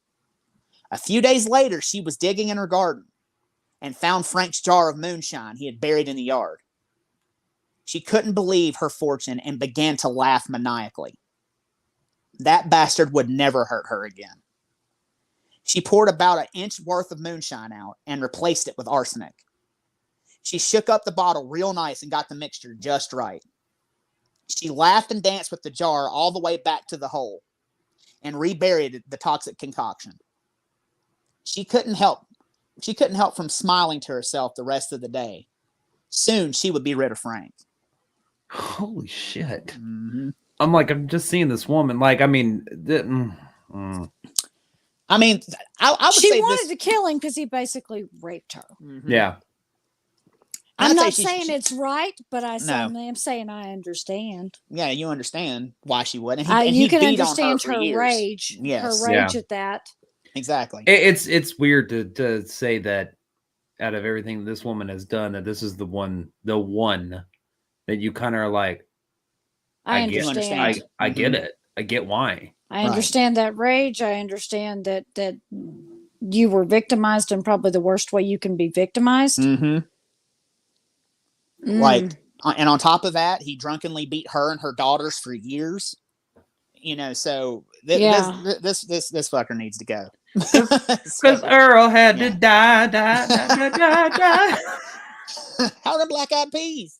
A few days later, she was digging in her garden and found Frank's jar of moonshine he had buried in the yard. She couldn't believe her fortune and began to laugh maniacally. That bastard would never hurt her again. She poured about an inch worth of moonshine out and replaced it with arsenic. She shook up the bottle real nice and got the mixture just right. She laughed and danced with the jar all the way back to the hole and reburied the toxic concoction. She couldn't help from smiling to herself the rest of the day. Soon she would be rid of Frank. Holy shit. I'm just seeing this woman. Like, I mean, I mean, I would say she wanted to kill him because he basically raped her. Mm-hmm. Yeah. I'm not saying it's right, but I am saying I understand. Yeah, you understand why she would. And you can understand her rage. Yes. Her rage at that. Exactly. It's weird to say that out of everything this woman has done, that this is the one that you kind of are like, I understand. I get it. I get why. I understand that rage. I understand that you were victimized in probably the worst way you can be victimized. Mm-hmm. Like, and on top of that, he drunkenly beat her and her daughters for years. You know, so this fucker needs to go. Because Earl had to die. How are the Black Eyed Peas?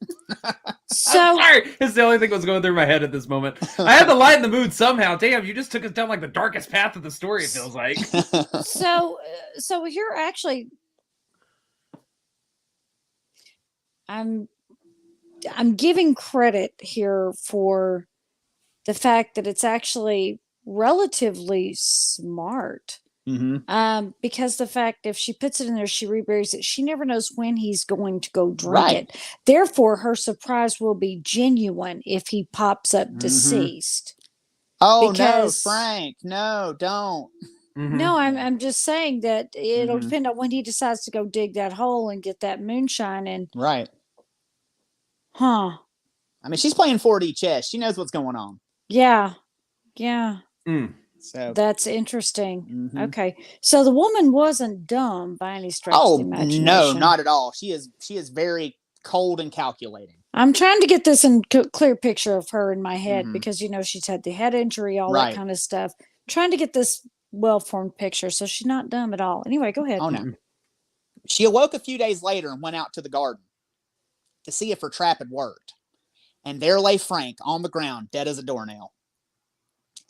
So sorry, it's the only thing that was going through my head at this moment. I had to lighten the mood somehow. Damn, you just took us down like the darkest path of the story. It feels like. So here actually, I'm giving credit here for the fact that it's actually relatively smart. Because the fact if she puts it in there, she reburies it. She never knows when he's going to go drink it. Therefore, her surprise will be genuine if he pops up deceased. Oh no, Frank! No, don't. No, I'm just saying that it'll depend on when he decides to go dig that hole and get that moonshine and right. Huh. I mean, she's playing 4D chess. She knows what's going on. Yeah. So that's interesting. Okay, so the woman wasn't dumb by any stretch of the imagination. No, not at all. She is very cold and calculating. I'm trying to get this in clear picture of her in my head because she's had the head injury, all that kind of stuff. I'm trying to get this well-formed picture, so she's not dumb at all. Anyway, go ahead. Oh no. She awoke a few days later and went out to the garden to see if her trap had worked. And there lay Frank on the ground, dead as a doornail.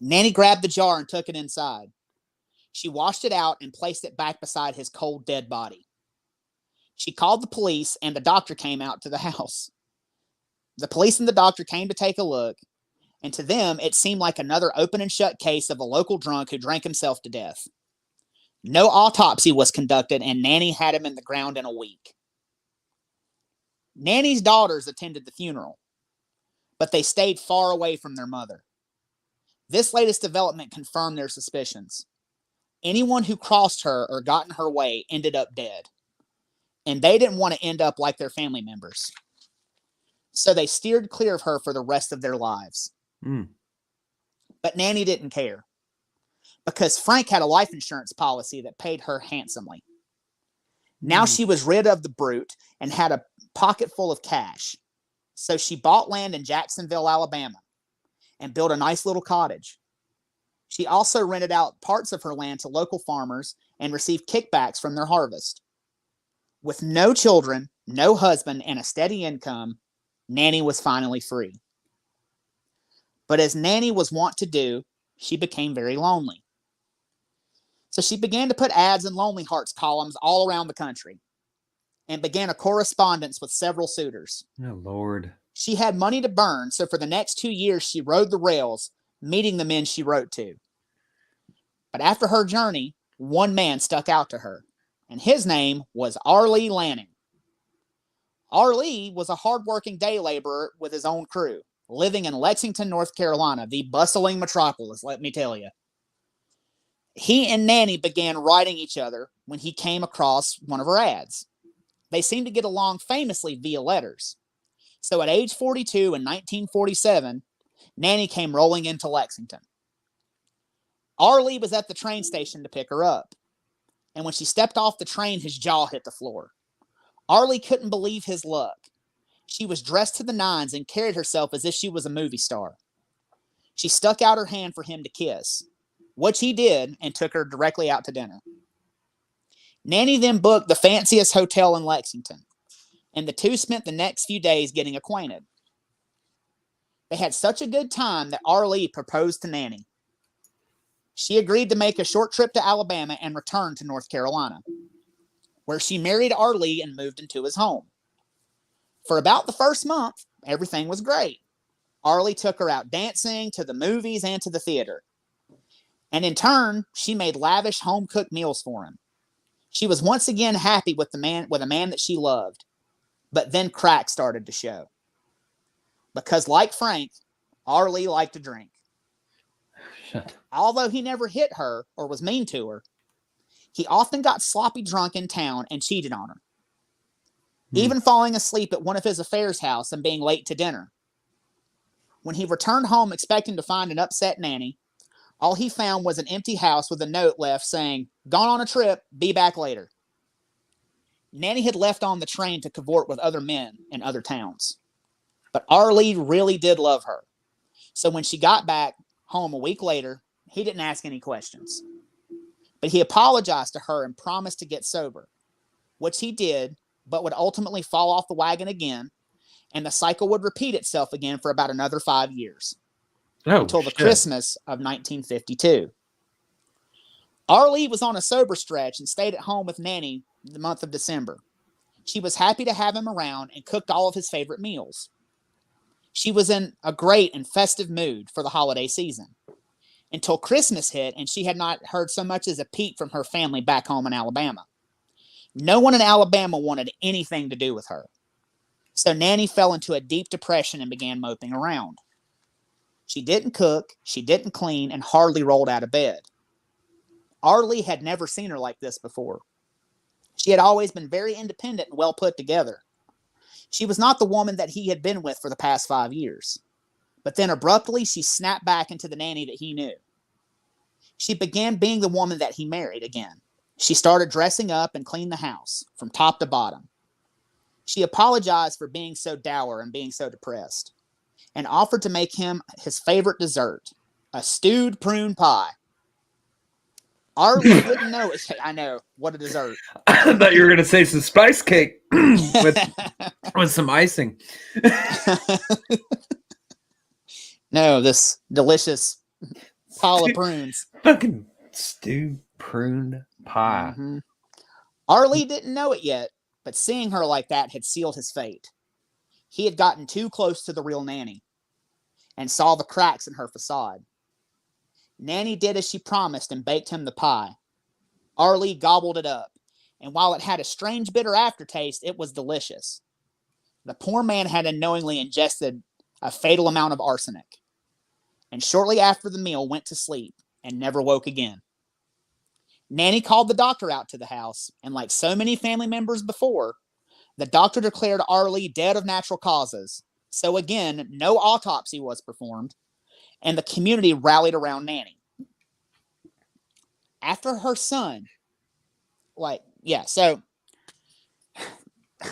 Nannie grabbed the jar and took it inside. She washed it out and placed it back beside his cold, dead body. She called the police, and the doctor came out to the house. The police and the doctor came to take a look, and to them, it seemed like another open and shut case of a local drunk who drank himself to death. No autopsy was conducted, and Nannie had him in the ground in a week. Nannie's daughters attended the funeral, but they stayed far away from their mother. This latest development confirmed their suspicions. Anyone who crossed her or got in her way ended up dead. And they didn't want to end up like their family members. So they steered clear of her for the rest of their lives. But Nannie didn't care. Because Frank had a life insurance policy that paid her handsomely. Now she was rid of the brute and had a pocket full of cash. So she bought land in Jacksonville, Alabama, and built a nice little cottage. She also rented out parts of her land to local farmers and received kickbacks from their harvest. With no children, no husband, and a steady income, Nannie was finally free. But as Nannie was wont to do, she became very lonely. So she began to put ads in Lonely Hearts columns all around the country and began a correspondence with several suitors. Oh, Lord. She had money to burn, so for the next 2 years, she rode the rails, meeting the men she wrote to. But after her journey, one man stuck out to her, and his name was Arlie Lanning. Arlie was a hard-working day laborer with his own crew, living in Lexington, North Carolina, the bustling metropolis, let me tell you. He and Nannie began writing each other when he came across one of her ads. They seemed to get along famously via letters. So at age 42 in 1947, Nannie came rolling into Lexington. Arlie was at the train station to pick her up. And when she stepped off the train, his jaw hit the floor. Arlie couldn't believe his luck. She was dressed to the nines and carried herself as if she was a movie star. She stuck out her hand for him to kiss, which he did, and took her directly out to dinner. Nannie then booked the fanciest hotel in Lexington, and the two spent the next few days getting acquainted. They had such a good time that Arlie proposed to Nannie. She agreed to make a short trip to Alabama and return to North Carolina, where she married Arlie and moved into his home. For about the first month, everything was great. Arlie took her out dancing, to the movies, and to the theater. And in turn, she made lavish home-cooked meals for him. She was once again happy with a man that she loved. But then cracks started to show. Because like Frank, Arlie liked to drink. Shut. Although he never hit her or was mean to her, he often got sloppy drunk in town and cheated on her. Even falling asleep at one of his affairs' house and being late to dinner. When he returned home expecting to find an upset Nanny, all he found was an empty house with a note left saying, "Gone on a trip, be back later." Nanny had left on the train to cavort with other men in other towns. But Arlie really did love her. So when she got back home a week later, he didn't ask any questions. But he apologized to her and promised to get sober, which he did, but would ultimately fall off the wagon again, and the cycle would repeat itself again for about another 5 years. Until the Christmas of 1952. Arlie was on a sober stretch and stayed at home with Nanny the month of December. She was happy to have him around and cooked all of his favorite meals. She was in a great and festive mood for the holiday season. Until Christmas hit and she had not heard so much as a peep from her family back home in Alabama. No one in Alabama wanted anything to do with her. So Nanny fell into a deep depression and began moping around. She didn't cook, she didn't clean, and hardly rolled out of bed. Arlie had never seen her like this before. She had always been very independent and well put together. She was not the woman that he had been with for the past 5 years. But then abruptly, she snapped back into the Nanny that he knew. She began being the woman that he married again. She started dressing up and cleaned the house from top to bottom. She apologized for being so dour and being so depressed, and offered to make him his favorite dessert, a stewed prune pie. Arlie didn't know it. I know, what a dessert. I thought you were going to say some spice cake with some icing. No, this delicious pile of prunes. Fucking stewed prune pie. Mm-hmm. Arlie didn't know it yet, but seeing her like that had sealed his fate. He had gotten too close to the real Nanny and saw the cracks in her facade. Nanny did as she promised and baked him the pie. Arlie gobbled it up, and while it had a strange bitter aftertaste, it was delicious. The poor man had unknowingly ingested a fatal amount of arsenic, and shortly after the meal went to sleep and never woke again. Nanny called the doctor out to the house, and like so many family members before, the doctor declared Arlie dead of natural causes. So again, no autopsy was performed, and the community rallied around Nanny. After her son, so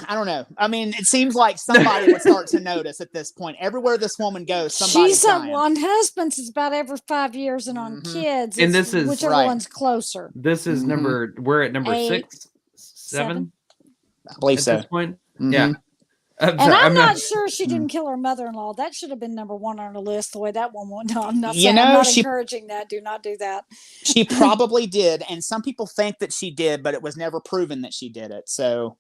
I don't know. I mean, it seems like somebody would start to notice at this point. Everywhere this woman goes, somebody's dying. On husbands is about every 5 years, and on kids, and this is whichever one's closer. This is we're at number 6, 7. I believe at so. This point, yeah. I'm not sure she didn't kill her mother-in-law. That should have been number 1 on her list. The way that one went. No, I'm not saying. I'm not encouraging that. Do not do that. She probably did, and some people think that she did, but it was never proven that she did it. So,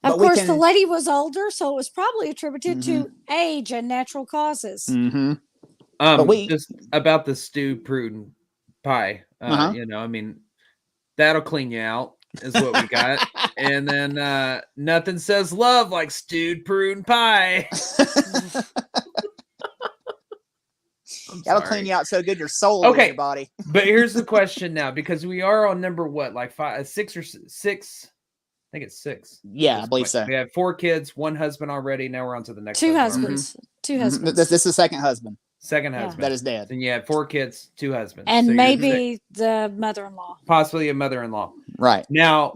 of course, the lady was older, so it was probably attributed to age and natural causes. Just about the stewed prune pie. You know, I mean, that'll clean you out. Is what we got. And then nothing says love like stewed prune pie. That'll clean you out so good your soul will in your body. But here's the question now, because we are on number what, like 5, 6 or 6? I think it's 6. Yeah, I believe so. We have 4 kids, 1 husband already. Now we're on to the next. 2 husbands. 2 husbands. This is the second husband. Second husband. That is dead. And you had 4 kids, 2 husbands. And so maybe the mother-in-law. Possibly a mother-in-law. Right. Now,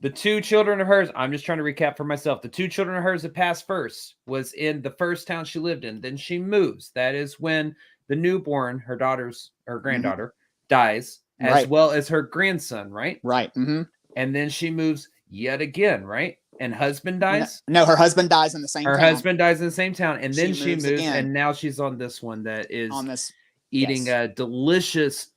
the 2 children of hers, I'm just trying to recap for myself. The 2 children of hers that passed first was in the first town she lived in. Then she moves. That is when the newborn, her granddaughter, dies, as well as her grandson, right? Right. Mm-hmm. And then she moves yet again, right? And husband dies? No, her husband dies in the same town. Her husband dies in the same town. And then she moves and now she's on this one that is eating a delicious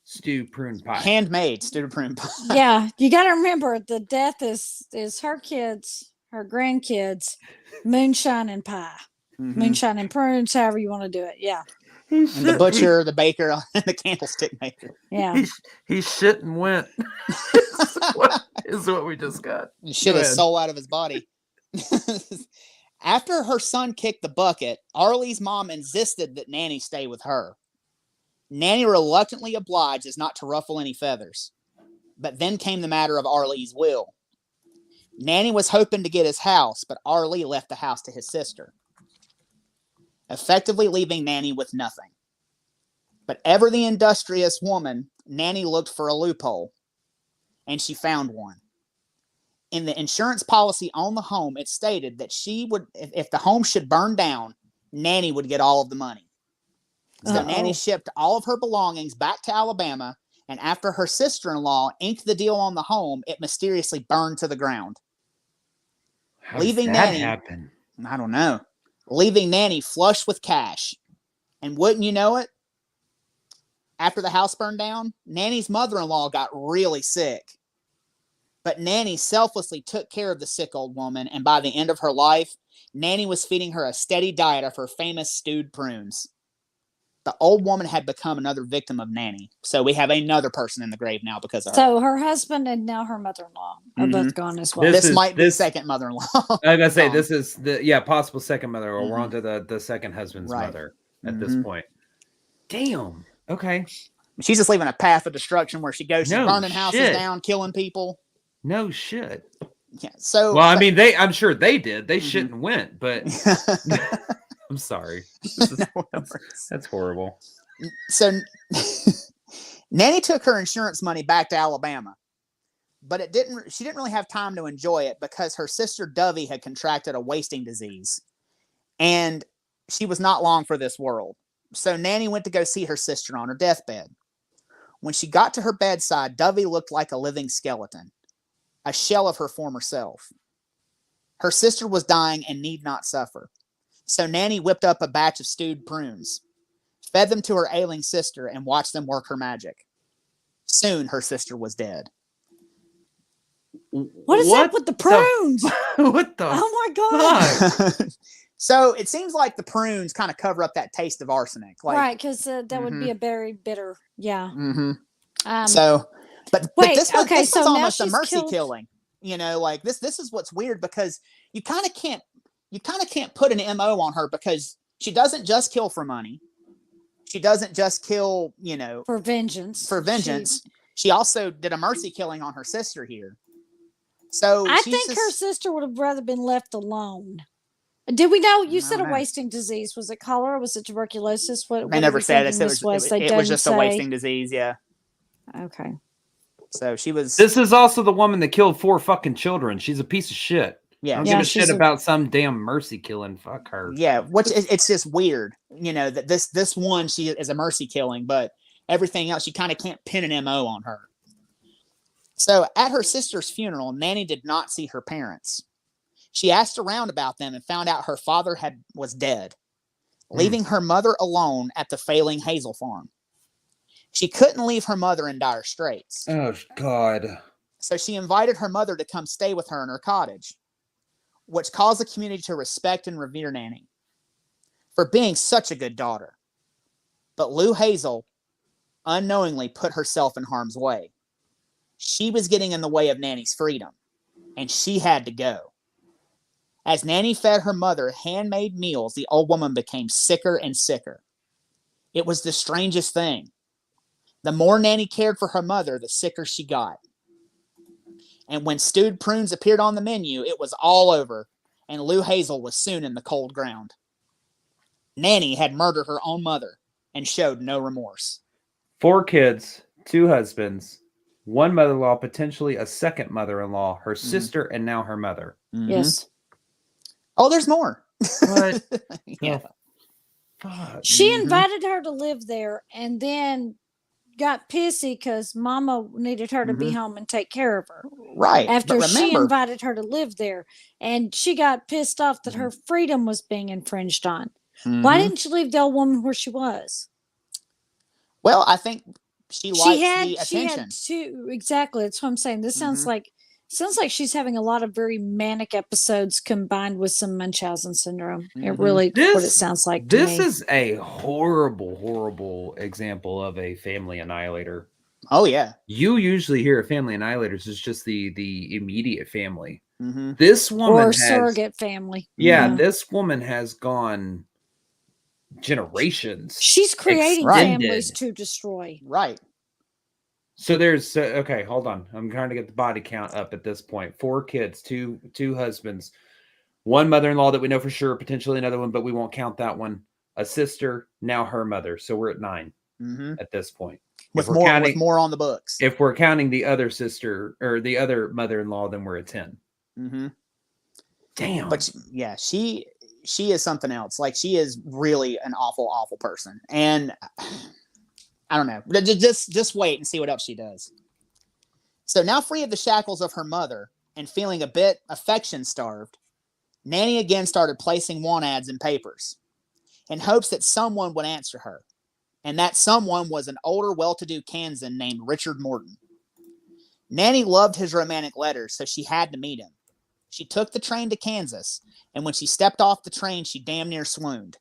stewed prune pie. Handmade stewed prune pie. Yeah. You got to remember, the death is her kids, her grandkids, moonshine and pie. Moonshine and prunes, however you want to do it. Yeah. And the butcher, the baker, and the candlestick maker. Yeah. He shit and went. is what we just got. He shit his soul out of his body. After her son kicked the bucket, Arlie's mom insisted that Nannie stay with her. Nannie reluctantly obliged as not to ruffle any feathers. But then came the matter of Arlie's will. Nannie was hoping to get his house, but Arlie left the house to his sister, effectively leaving Nannie with nothing. But ever the industrious woman, Nannie looked for a loophole, and she found one. In the insurance policy on the home, it stated that she would, if the home should burn down, Nannie would get all of the money. So Nannie shipped all of her belongings back to Alabama, and after her sister-in-law inked the deal on the home, it mysteriously burned to the ground. How did that happen? I don't know. Leaving Nannie flush with cash. And wouldn't you know it? After the house burned down, Nannie's mother-in-law got really sick. But Nannie selflessly took care of the sick old woman, and by the end of her life, Nannie was feeding her a steady diet of her famous stewed prunes. The old woman had become another victim of Nannie, so we have another person in the grave now because of her. So her husband and now her mother-in-law are both gone as well. This might be the second mother-in-law. I gotta say, this is the possible second mother, or we're on to the second husband's mother at this point. Damn. Okay. She's just leaving a path of destruction where she goes. She's burning houses down, killing people. No shit. Yeah. So, well, I mean, I'm sure they did. They shouldn't went, but I'm sorry. That's horrible. So, Nannie took her insurance money back to Alabama, but she didn't really have time to enjoy it because her sister Dovey had contracted a wasting disease, and she was not long for this world. So Nannie went to go see her sister on her deathbed. When she got to her bedside, Dovey looked like a living skeleton, a shell of her former self. Her sister was dying and need not suffer. So Nannie whipped up a batch of stewed prunes, fed them to her ailing sister, and watched them work her magic. Soon her sister was dead. What is up with the prunes? What the? Oh my God. So it seems like the prunes kind of cover up that taste of arsenic. Right, because that would be a very bitter, yeah. But this was almost a mercy killing. You know, like this is what's weird because you kind of can't put an MO on her because she doesn't just kill for money. She doesn't just kill, for vengeance. She also did a mercy killing on her sister here. So I think her sister would have rather been left alone. Did we know? You said a wasting disease. Was it cholera? Was it tuberculosis? What they never said. It was just a wasting disease. Yeah. Okay. So she was. This is also the woman that killed 4 fucking children. She's a piece of shit. Yeah. I don't give a shit about some damn mercy killing. Fuck her. Yeah. It's just weird, that this one she is a mercy killing, but everything else you kind of can't pin an MO on her. So at her sister's funeral, Nannie did not see her parents. She asked around about them and found out her father was dead, leaving her mother alone at the failing Hazel farm. She couldn't leave her mother in dire straits. Oh, God. So she invited her mother to come stay with her in her cottage, which caused the community to respect and revere Nannie for being such a good daughter. But Lou Hazel unknowingly put herself in harm's way. She was getting in the way of Nannie's freedom, and she had to go. As Nannie fed her mother handmade meals, the old woman became sicker and sicker. It was the strangest thing. The more Nannie cared for her mother, the sicker she got. And when stewed prunes appeared on the menu, it was all over, and Lou Hazel was soon in the cold ground. Nannie had murdered her own mother and showed no remorse. 4 kids, 2 husbands, 1 mother-in-law, potentially a second mother-in-law, her sister, and now her mother. Yes. Oh, there's more. What? Yeah. She invited her to live there and then got pissy because Mama needed her to be home and take care of her. Right. After she invited her to live there. And she got pissed off that her freedom was being infringed on. Why didn't she leave the old woman where she was? Well, I think she liked the attention. Exactly. That's what I'm saying. This sounds like Sounds like she's having a lot of very manic episodes combined with some Munchausen syndrome. Mm-hmm. It really what it sounds like to me. This is a horrible example of a family annihilator. Oh, yeah. You usually hear of family annihilators as just the immediate family. Mm-hmm. This woman or surrogate family. Yeah, this woman has gone generations. She's creating families to destroy. Right. So there's okay, hold on. I'm trying to get the body count up at this point. 4 kids, two husbands, 1 mother-in-law that we know for sure, potentially another one, but we won't count that one. A sister, now her mother. So we're at 9 at this point. With more on the books. If we're counting the other sister or the other mother-in-law, then we're at 10. Mm-hmm. Damn. But yeah, she is something else. Like, she is really an awful person. And I don't know. Just wait and see what else she does. So now, free of the shackles of her mother and feeling a bit affection-starved, Nannie again started placing want ads in papers in hopes that someone would answer her. And that someone was an older, well-to-do Kansan named Richard Morton. Nannie loved his romantic letters, so she had to meet him. She took the train to Kansas, and when she stepped off the train, she damn near swooned.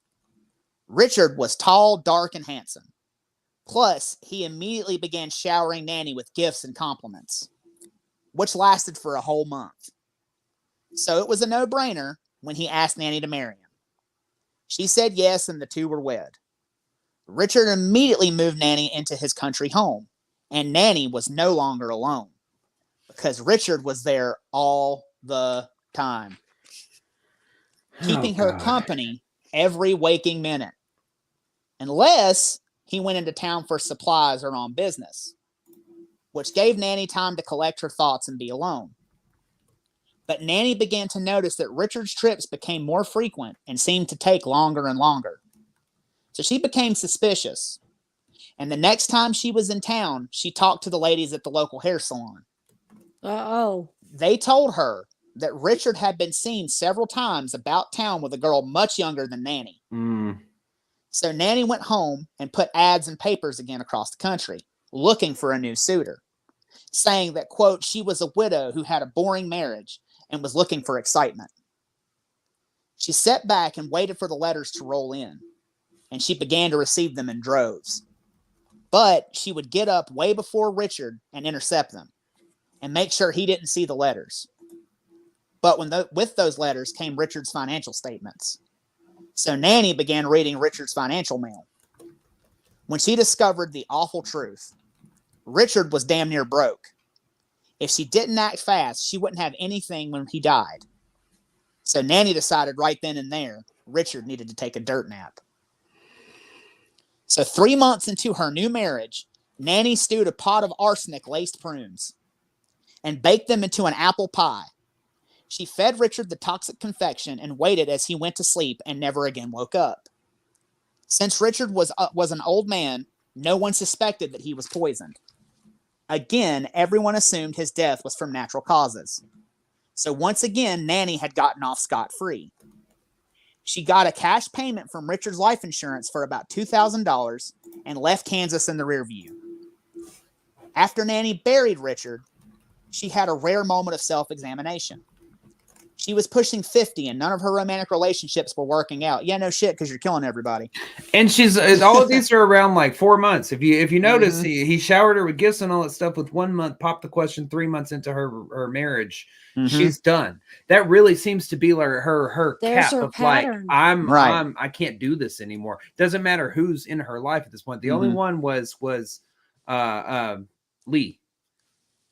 Richard was tall, dark, and handsome. Plus, he immediately began showering Nannie with gifts and compliments, which lasted for a whole month. So it was a no-brainer when he asked Nannie to marry him. She said yes, and the two were wed. Richard immediately moved Nannie into his country home, and Nannie was no longer alone because Richard was there all the time, keeping her company every waking minute, unless he went into town for supplies or on business, which gave Nannie time to collect her thoughts and be alone. But Nannie began to notice that Richard's trips became more frequent and seemed to take longer and longer. So she became suspicious. And the next time she was in town, she talked to the ladies at the local hair salon. Uh-oh. They told her that Richard had been seen several times about town with a girl much younger than Nannie. So Nannie went home and put ads in papers again across the country, looking for a new suitor, saying that, quote, she was a widow who had a boring marriage and was looking for excitement. She sat back and waited for the letters to roll in, and she began to receive them in droves. But she would get up way before Richard and intercept them and make sure he didn't see the letters. But with those letters came Richard's financial statements. So Nannie began reading Richard's financial mail. When she discovered the awful truth, Richard was damn near broke. If she didn't act fast, she wouldn't have anything when he died. So Nannie decided right then and there, Richard needed to take a dirt nap. So 3 months into her new marriage, Nannie stewed a pot of arsenic-laced prunes and baked them into an apple pie. She fed Richard the toxic confection and waited as he went to sleep and never again woke up. Since Richard was an old man, no one suspected that he was poisoned. Again, everyone assumed his death was from natural causes. So once again, Nannie had gotten off scot-free. She got a cash payment from Richard's life insurance for about $2,000 and left Kansas in the rearview. After Nannie buried Richard, she had a rare moment of self-examination. She was pushing 50 and none of her romantic relationships were working out. Yeah, no shit, because you're killing everybody. And she's all of these are around like 4 months. If you notice, he showered her with gifts and all that stuff with 1 month, popped the question 3 months into her marriage. She's done. That really seems to be like her cap her of pattern. like I can't do this anymore. Doesn't matter who's in her life at this point. The only one was Lee.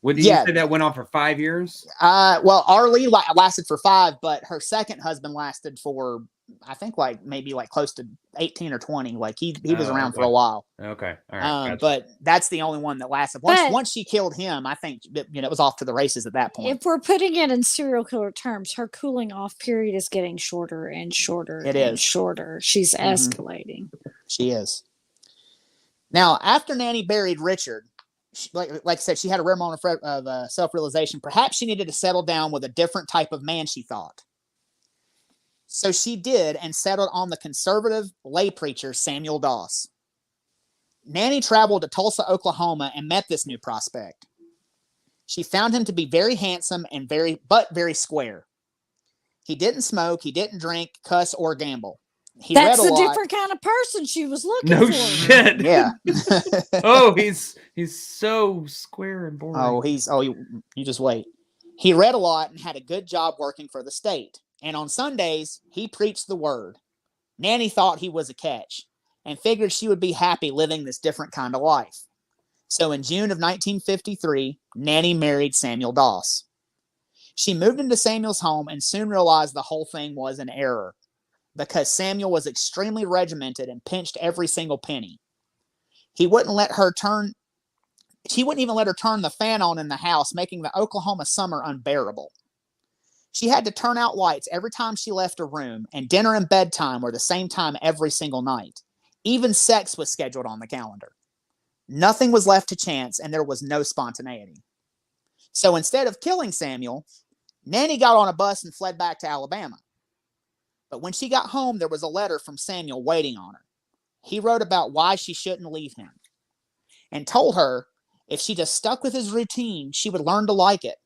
What did you say that went on for 5 years? Well, our Lee lasted for 5, but her second husband lasted for, I think, maybe close to 18 or 20. Like he was around for a while. Okay, all right. Gotcha. But that's the only one that lasted. Once she killed him, I think it was off to the races at that point. If we're putting it in serial killer terms, her cooling off period is getting shorter and shorter. It is shorter. She's escalating. She is. Now, after Nannie buried Richard, like I said, she had a rare moment of self-realization. Perhaps she needed to settle down with a different type of man, she thought. So she did and settled on the conservative lay preacher, Samuel Doss. Nannie traveled to Tulsa, Oklahoma, and met this new prospect. She found him to be very handsome and very square. He didn't smoke, he didn't drink, cuss, or gamble. He That's read a the lot. different kind of person she was looking No for. shit. Yeah. Oh, he's so square and boring. You just wait. He read a lot and had a good job working for the state. And on Sundays, he preached the word. Nannie thought he was a catch and figured she would be happy living this different kind of life. So in June of 1953, Nannie married Samuel Doss. She moved into Samuel's home and soon realized the whole thing was an error because Samuel was extremely regimented and pinched every single penny. She wouldn't even let her turn the fan on in the house, making the Oklahoma summer unbearable. She had to turn out lights every time she left a room, and dinner and bedtime were the same time every single night. Even sex was scheduled on the calendar. Nothing was left to chance, and there was no spontaneity. So instead of killing Samuel, Nannie got on a bus and fled back to Alabama. But when she got home, there was a letter from Samuel waiting on her. He wrote about why she shouldn't leave him and told her if she just stuck with his routine, she would learn to like it.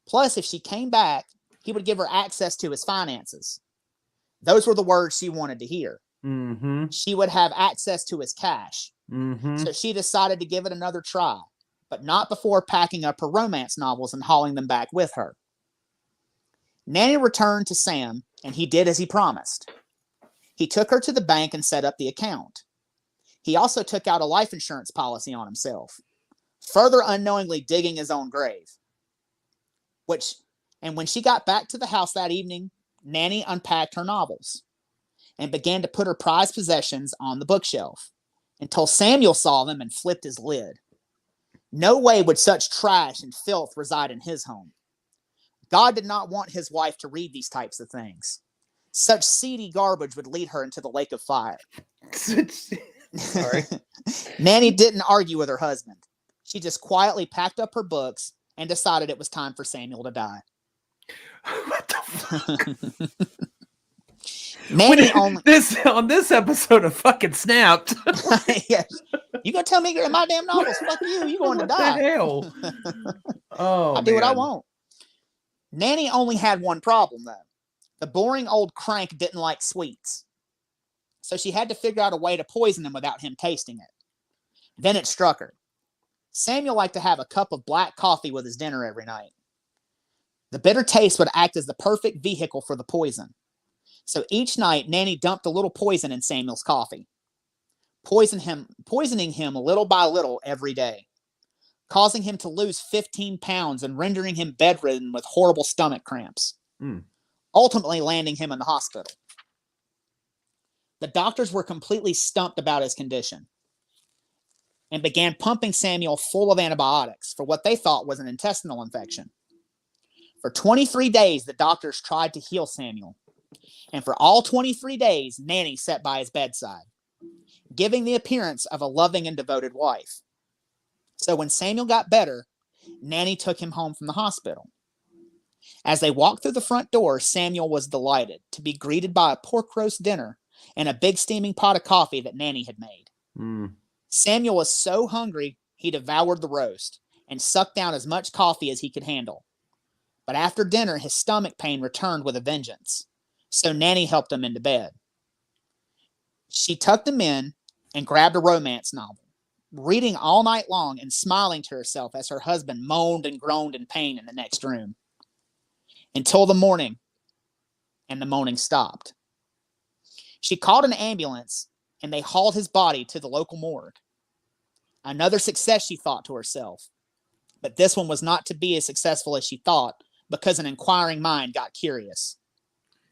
Plus, if she came back, he would give her access to his finances. Those were the words she wanted to hear. Mm-hmm. She would have access to his cash. Mm-hmm. So she decided to give it another try, but not before packing up her romance novels and hauling them back with her. Nannie returned to Sam, and he did as he promised. He took her to the bank and set up the account. He also took out a life insurance policy on himself, further unknowingly digging his own grave. And when she got back to the house that evening, Nannie unpacked her novels and began to put her prized possessions on the bookshelf until Samuel saw them and flipped his lid. No way would such trash and filth reside in his home. God did not want his wife to read these types of things. Such seedy garbage would lead her into the lake of fire. Sorry. Nannie didn't argue with her husband. She just quietly packed up her books and decided it was time for Samuel to die. What the fuck? Nannie on this episode of fucking Snapped. Yes. You gonna tell me you're in my damn novels? Fuck you. You going to die? What the hell? Oh, I do what I want. Nannie only had one problem though. The boring old crank didn't like sweets. So she had to figure out a way to poison him without him tasting it. Then it struck her. Samuel liked to have a cup of black coffee with his dinner every night. The bitter taste would act as the perfect vehicle for the poison. So each night, Nannie dumped a little poison in Samuel's coffee, poisoning him little by little every day, causing him to lose 15 pounds and rendering him bedridden with horrible stomach cramps, ultimately landing him in the hospital. The doctors were completely stumped about his condition and began pumping Samuel full of antibiotics for what they thought was an intestinal infection. For 23 days, the doctors tried to heal Samuel. And for all 23 days, Nannie sat by his bedside, giving the appearance of a loving and devoted wife. So when Samuel got better, Nannie took him home from the hospital. As they walked through the front door, Samuel was delighted to be greeted by a pork roast dinner and a big steaming pot of coffee that Nannie had made. Samuel was so hungry, he devoured the roast and sucked down as much coffee as he could handle. But after dinner, his stomach pain returned with a vengeance. So Nannie helped him into bed. She tucked him in and grabbed a romance novel, reading all night long and smiling to herself as her husband moaned and groaned in pain in the next room. Until the morning, and the moaning stopped. She called an ambulance, and they hauled his body to the local morgue. Another success, she thought to herself. But this one was not to be as successful as she thought, because an inquiring mind got curious.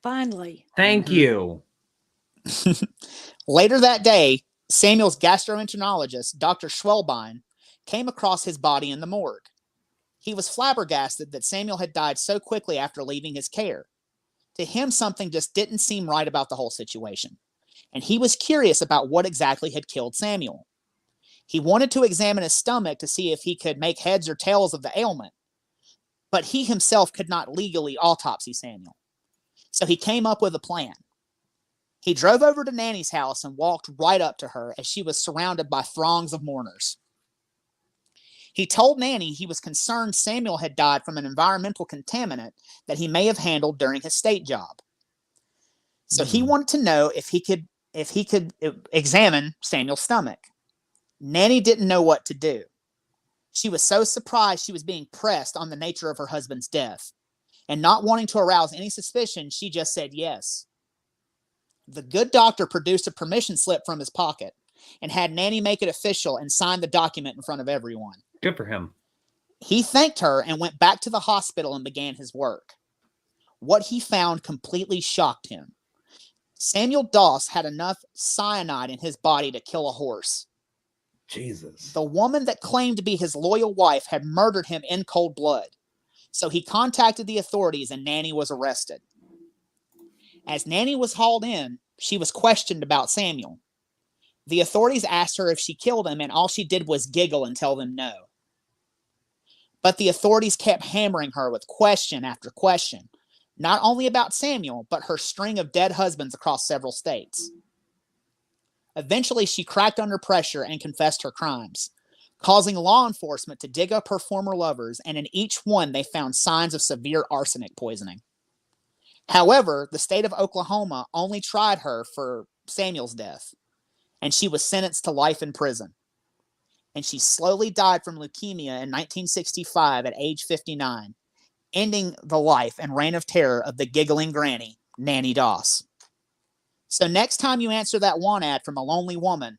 Finally. Thank you. Later that day, Samuel's gastroenterologist, Dr. Schwelbein, came across his body in the morgue. He was flabbergasted that Samuel had died so quickly after leaving his care. To him, something just didn't seem right about the whole situation, and he was curious about what exactly had killed Samuel. He wanted to examine his stomach to see if he could make heads or tails of the ailment, but he himself could not legally autopsy Samuel. So he came up with a plan. He drove over to Nannie's house and walked right up to her as she was surrounded by throngs of mourners. He told Nannie he was concerned Samuel had died from an environmental contaminant that he may have handled during his state job. So he wanted to know if he could examine Samuel's stomach. Nannie didn't know what to do. She was so surprised she was being pressed on the nature of her husband's death. And not wanting to arouse any suspicion, she just said yes. The good doctor produced a permission slip from his pocket and had Nannie make it official and sign the document in front of everyone. Good for him. He thanked her and went back to the hospital and began his work. What he found completely shocked him. Samuel Doss had enough cyanide in his body to kill a horse. Jesus. The woman that claimed to be his loyal wife had murdered him in cold blood. So he contacted the authorities and Nannie was arrested. As Nannie was hauled in, she was questioned about Samuel. The authorities asked her if she killed him, and all she did was giggle and tell them no. But the authorities kept hammering her with question after question, not only about Samuel, but her string of dead husbands across several states. Eventually, she cracked under pressure and confessed her crimes, causing law enforcement to dig up her former lovers, and in each one they found signs of severe arsenic poisoning. However, the state of Oklahoma only tried her for Samuel's death, and she was sentenced to life in prison. And she slowly died from leukemia in 1965 at age 59, ending the life and reign of terror of the Giggling Granny, Nannie Doss. So next time you answer that want ad from a lonely woman,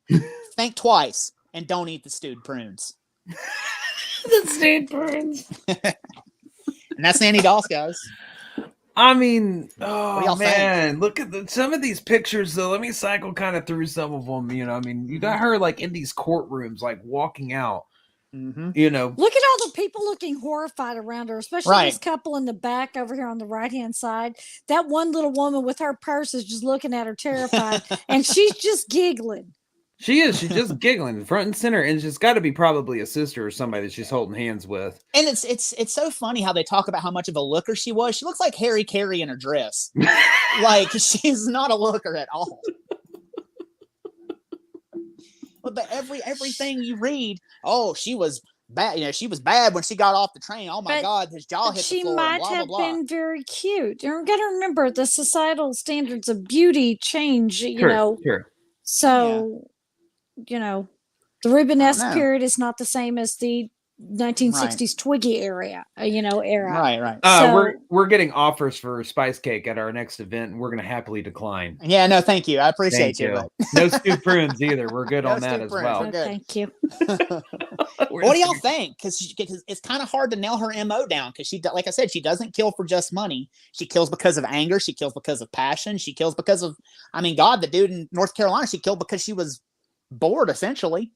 think twice and don't eat the stewed prunes. The stewed prunes. And that's Nannie Doss, guys. I mean, oh man, think? Look at some of these pictures though. Let me cycle kind of through some of them. You know, I mean, you got her like in these courtrooms, like walking out. Mm-hmm. You know, look at all the people looking horrified around her, especially this couple in the back over here on the right hand side. That one little woman with her purse is just looking at her terrified, and she's just giggling. She is. She's just giggling front and center, and she's got to be probably a sister or somebody that she's holding hands with. And it's so funny how they talk about how much of a looker she was. She looks like Harry Carey in her dress. Like she's not a looker at all. But everything you read, oh, she was bad. You know, she was bad when she got off the train. Oh my God, his jaw hit the floor. She might have been very cute. You're got to remember the societal standards of beauty change. You know, so. You know, the Rubenesque period is not the same as the 1960s Twiggy era. Right. So, we're getting offers for spice cake at our next event, and we're going to happily decline. Yeah, no, thank you. I appreciate you. No stewed prunes either. We're good on that as well. Oh, thank you. What do y'all think? Because it's kind of hard to nail her MO down. Because she, like I said, she doesn't kill for just money. She kills because of anger. She kills because of passion. She kills because of, I mean, God, the dude in North Carolina, she killed because she was bored, essentially.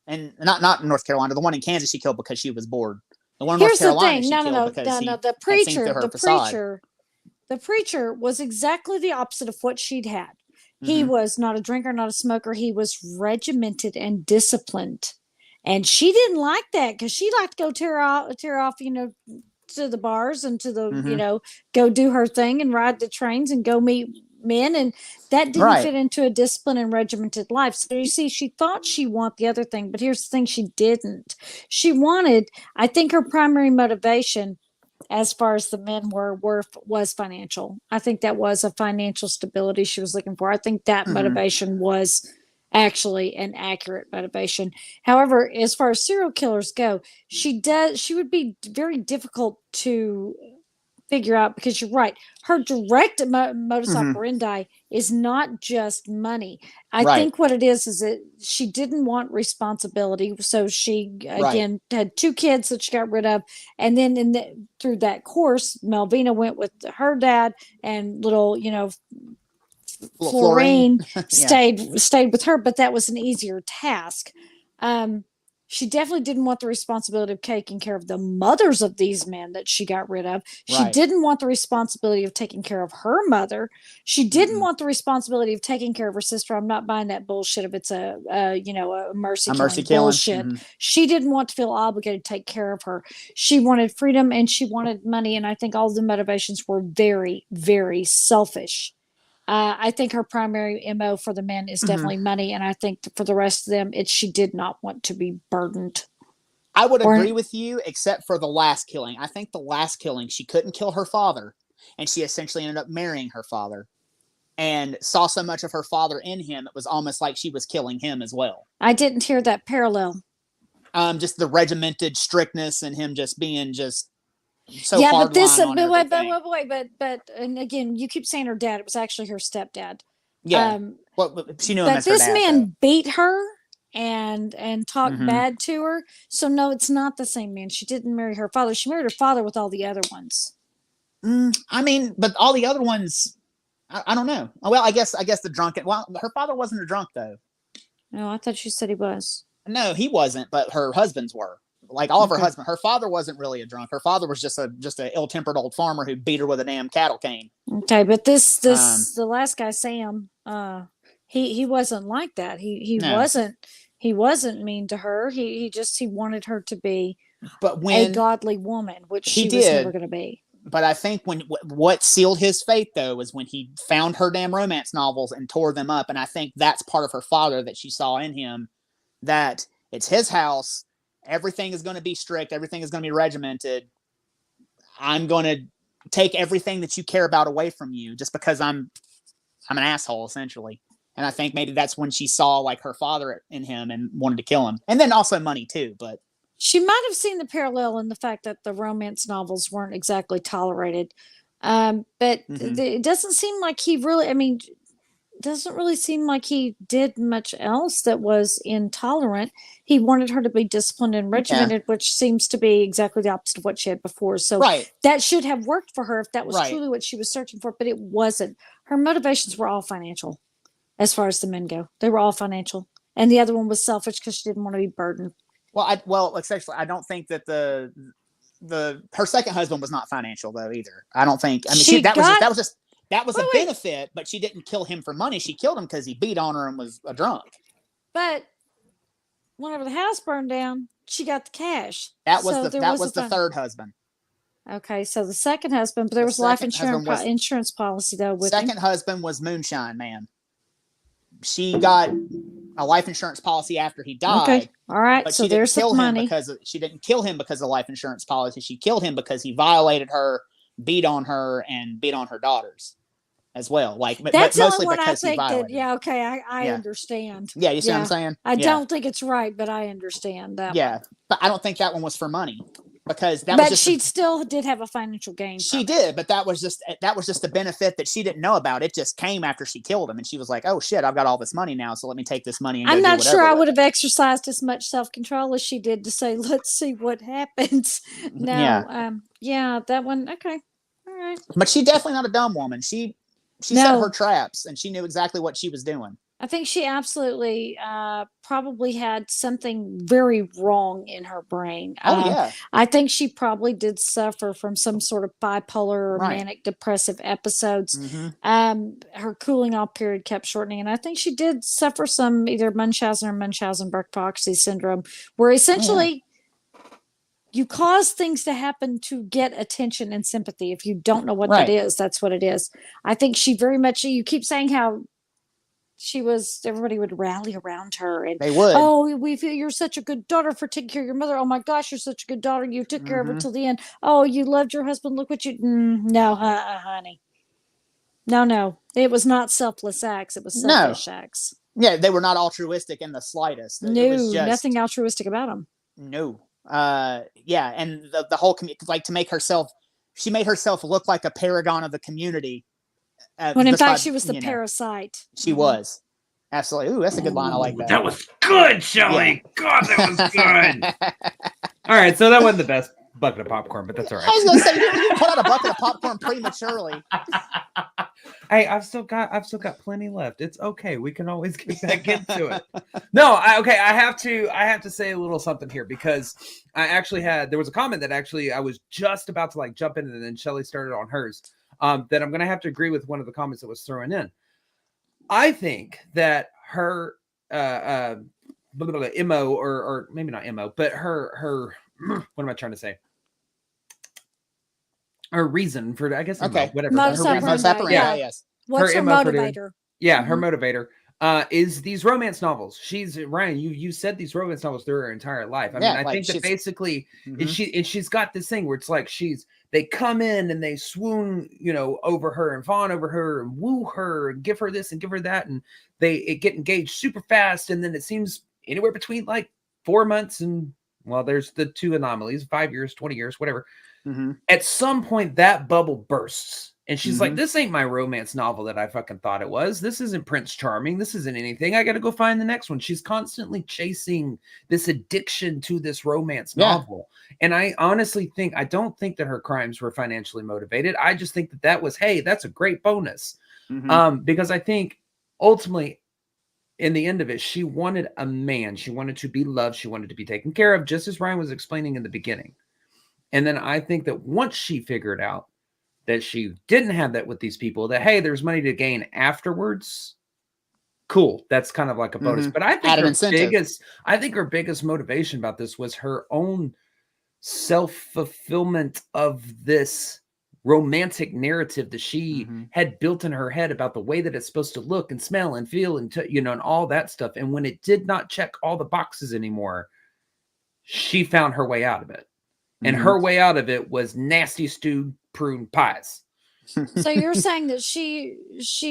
And not in North Carolina, the one in Kansas she killed because she was bored. The one in North Carolina she killed because he the preacher was exactly the opposite of what she'd had. He was not a drinker, not a smoker. He was regimented and disciplined, and she didn't like that because she liked to go tear off, to the bars and to the go do her thing and ride the trains and go meet men, and that didn't fit into a disciplined and regimented life. So you see, she thought she wanted the other thing, but here's the thing: she didn't. She wanted, I think, her primary motivation, as far as the men was financial. I think that was a financial stability she was looking for. I think that motivation was actually an accurate motivation. However, as far as serial killers go, she would be very difficult to figure out, because you're right, her direct modus operandi is not just money. I think what it is that she didn't want responsibility, so she again had 2 kids that she got rid of, and then through that course, Melvina went with her dad, and little Florine stayed with her, but that was an easier task. She definitely didn't want the responsibility of taking care of the mothers of these men that she got rid of. She didn't want the responsibility of taking care of her mother. She didn't want the responsibility of taking care of her sister. I'm not buying that bullshit if it's a mercy killing bullshit. She didn't want to feel obligated to take care of her. She wanted freedom and she wanted money. And I think all the motivations were very, very selfish. I think her primary MO for the men is definitely money, and I think for the rest of them, she did not want to be burdened. I would agree with you, except for the last killing. I think the last killing, she couldn't kill her father, and she essentially ended up marrying her father, and saw so much of her father in him, it was almost like she was killing him as well. I didn't hear that parallel. Just the regimented strictness and him just being just so hard but and again, you keep saying her dad. It was actually her stepdad. Yeah. Well, she knew him as her dad. But this man beat her and talked bad to her. So no, it's not the same man. She didn't marry her father. She married her father with all the other ones. I mean, but all the other ones, I don't know. Well, I guess the drunken. Well, her father wasn't a drunk though. No, I thought you said he was. No, he wasn't. But her husbands were. Like all of her husbands. Her father wasn't really a drunk. Her father was just a ill-tempered old farmer who beat her with a damn cattle cane. Okay, but the last guy, Sam, he wasn't like that. He wasn't mean to her. He wanted her to be a godly woman, which she was never going to be. But I think what sealed his fate though was when he found her damn romance novels and tore them up, and I think that's part of her father that she saw in him, that it's his house. Everything is going to be strict. Everything is going to be regimented. I'm going to take everything that you care about away from you just because I'm an asshole, essentially. And I think maybe that's when she saw like her father in him and wanted to kill him. And then also money too, but she might have seen the parallel in the fact that the romance novels weren't exactly tolerated. But it doesn't seem like he really, doesn't really seem like he did much else that was intolerant. He wanted her to be disciplined and regimented, which seems to be exactly the opposite of what she had before. So that should have worked for her if that was truly what she was searching for, but it wasn't. Her motivations were all financial as far as the men go. They were all financial. And the other one was selfish because she didn't want to be burdened. Well, essentially, I don't think that her second husband was not financial though either. I don't think. That was a benefit, but she didn't kill him for money. She killed him because he beat on her and was a drunk. But whenever the house burned down, she got the cash. That was the third husband. Okay, so the second husband, but there was life insurance policy though. With second husband was Moonshine Man. She got a life insurance policy after he died. Okay, all right. But so there's some money. She didn't kill him because of the life insurance policy. She killed him because he violated her, beat on her, and beat on her daughters as well. Like that's mostly what because I think he violated. I understand. Yeah, you see what I'm saying? I don't think it's right, but I understand that. Yeah, but I don't think that one was for money. Because she still did have a financial gain. She did, but that was just a benefit that she didn't know about. It just came after she killed him, and she was like, "Oh shit, I've got all this money now, so let me take this money." And I'm not sure I would have exercised as much self-control as she did to say, "Let's see what happens." No, that one. Okay, all right. But she's definitely not a dumb woman. She set her traps, and she knew exactly what she was doing. I think she absolutely probably had something very wrong in her brain. I think she probably did suffer from some sort of bipolar or manic depressive episodes. Her cooling off period kept shortening. And I think she did suffer some either Munchausen or Munchausen-Burke-Proxy syndrome, where essentially you cause things to happen to get attention and sympathy. If you don't know what that is, that's what it is. I think she very much, you keep saying how everybody would rally around her and they would. Oh, we feel you're such a good daughter for taking care of your mother. Oh my gosh, you're such a good daughter. You took care of her till the end. Oh, you loved your husband. Look what you, no, honey. No. It was not selfless acts. It was selfish acts. Yeah. They were not altruistic in the slightest. Nothing altruistic about them. No. And the whole community, like to make herself, she made herself look like a paragon of the community. When in fact she was the parasite. She was. Absolutely. Ooh, that's a good line. I like that. That was good, Shelley. Yeah. God, that was good. All right, so that wasn't the best bucket of popcorn, but that's all right. I was going to say, you put out a bucket of popcorn prematurely. Hey, I've still got plenty left. It's okay. We can always get back into it. No, I have to say a little something here because I actually there was a comment that actually I was just about to like jump in and then Shelley started on hers. That I'm going to have to agree with one of the comments that was thrown in. I think that her MO or maybe not MO, but her what am I trying to say? Her reason for, I guess, whatever. Yes. What's her motivator? Her motivator is these romance novels. She's Ryan. You said these romance novels through her entire life. I mean, I think that basically, she's got this thing where it's like they come in and they swoon, over her and fawn over her and woo her and give her this and give her that, and they get engaged super fast, and then it seems anywhere between like 4 months and there's the 2 anomalies, 5 years, 20 years, whatever. At some point, that bubble bursts. And she's like, this ain't my romance novel that I fucking thought it was. This isn't Prince Charming. This isn't anything. I got to go find the next one. She's constantly chasing this addiction to this romance novel. And I honestly I don't think that her crimes were financially motivated. I just think that was, hey, that's a great bonus. Because I think ultimately, in the end of it, she wanted a man. She wanted to be loved. She wanted to be taken care of, just as Ryan was explaining in the beginning. And then I think that once she figured out that she didn't have that with these people, that, hey, there's money to gain afterwards. Cool. That's kind of like a bonus. But I think her biggest motivation about this was her own self-fulfillment of this romantic narrative that she had built in her head about the way that it's supposed to look and smell and feel and, and all that stuff. And when it did not check all the boxes anymore, she found her way out of it. And her way out of it was nasty stewed prune pies. So you're saying that she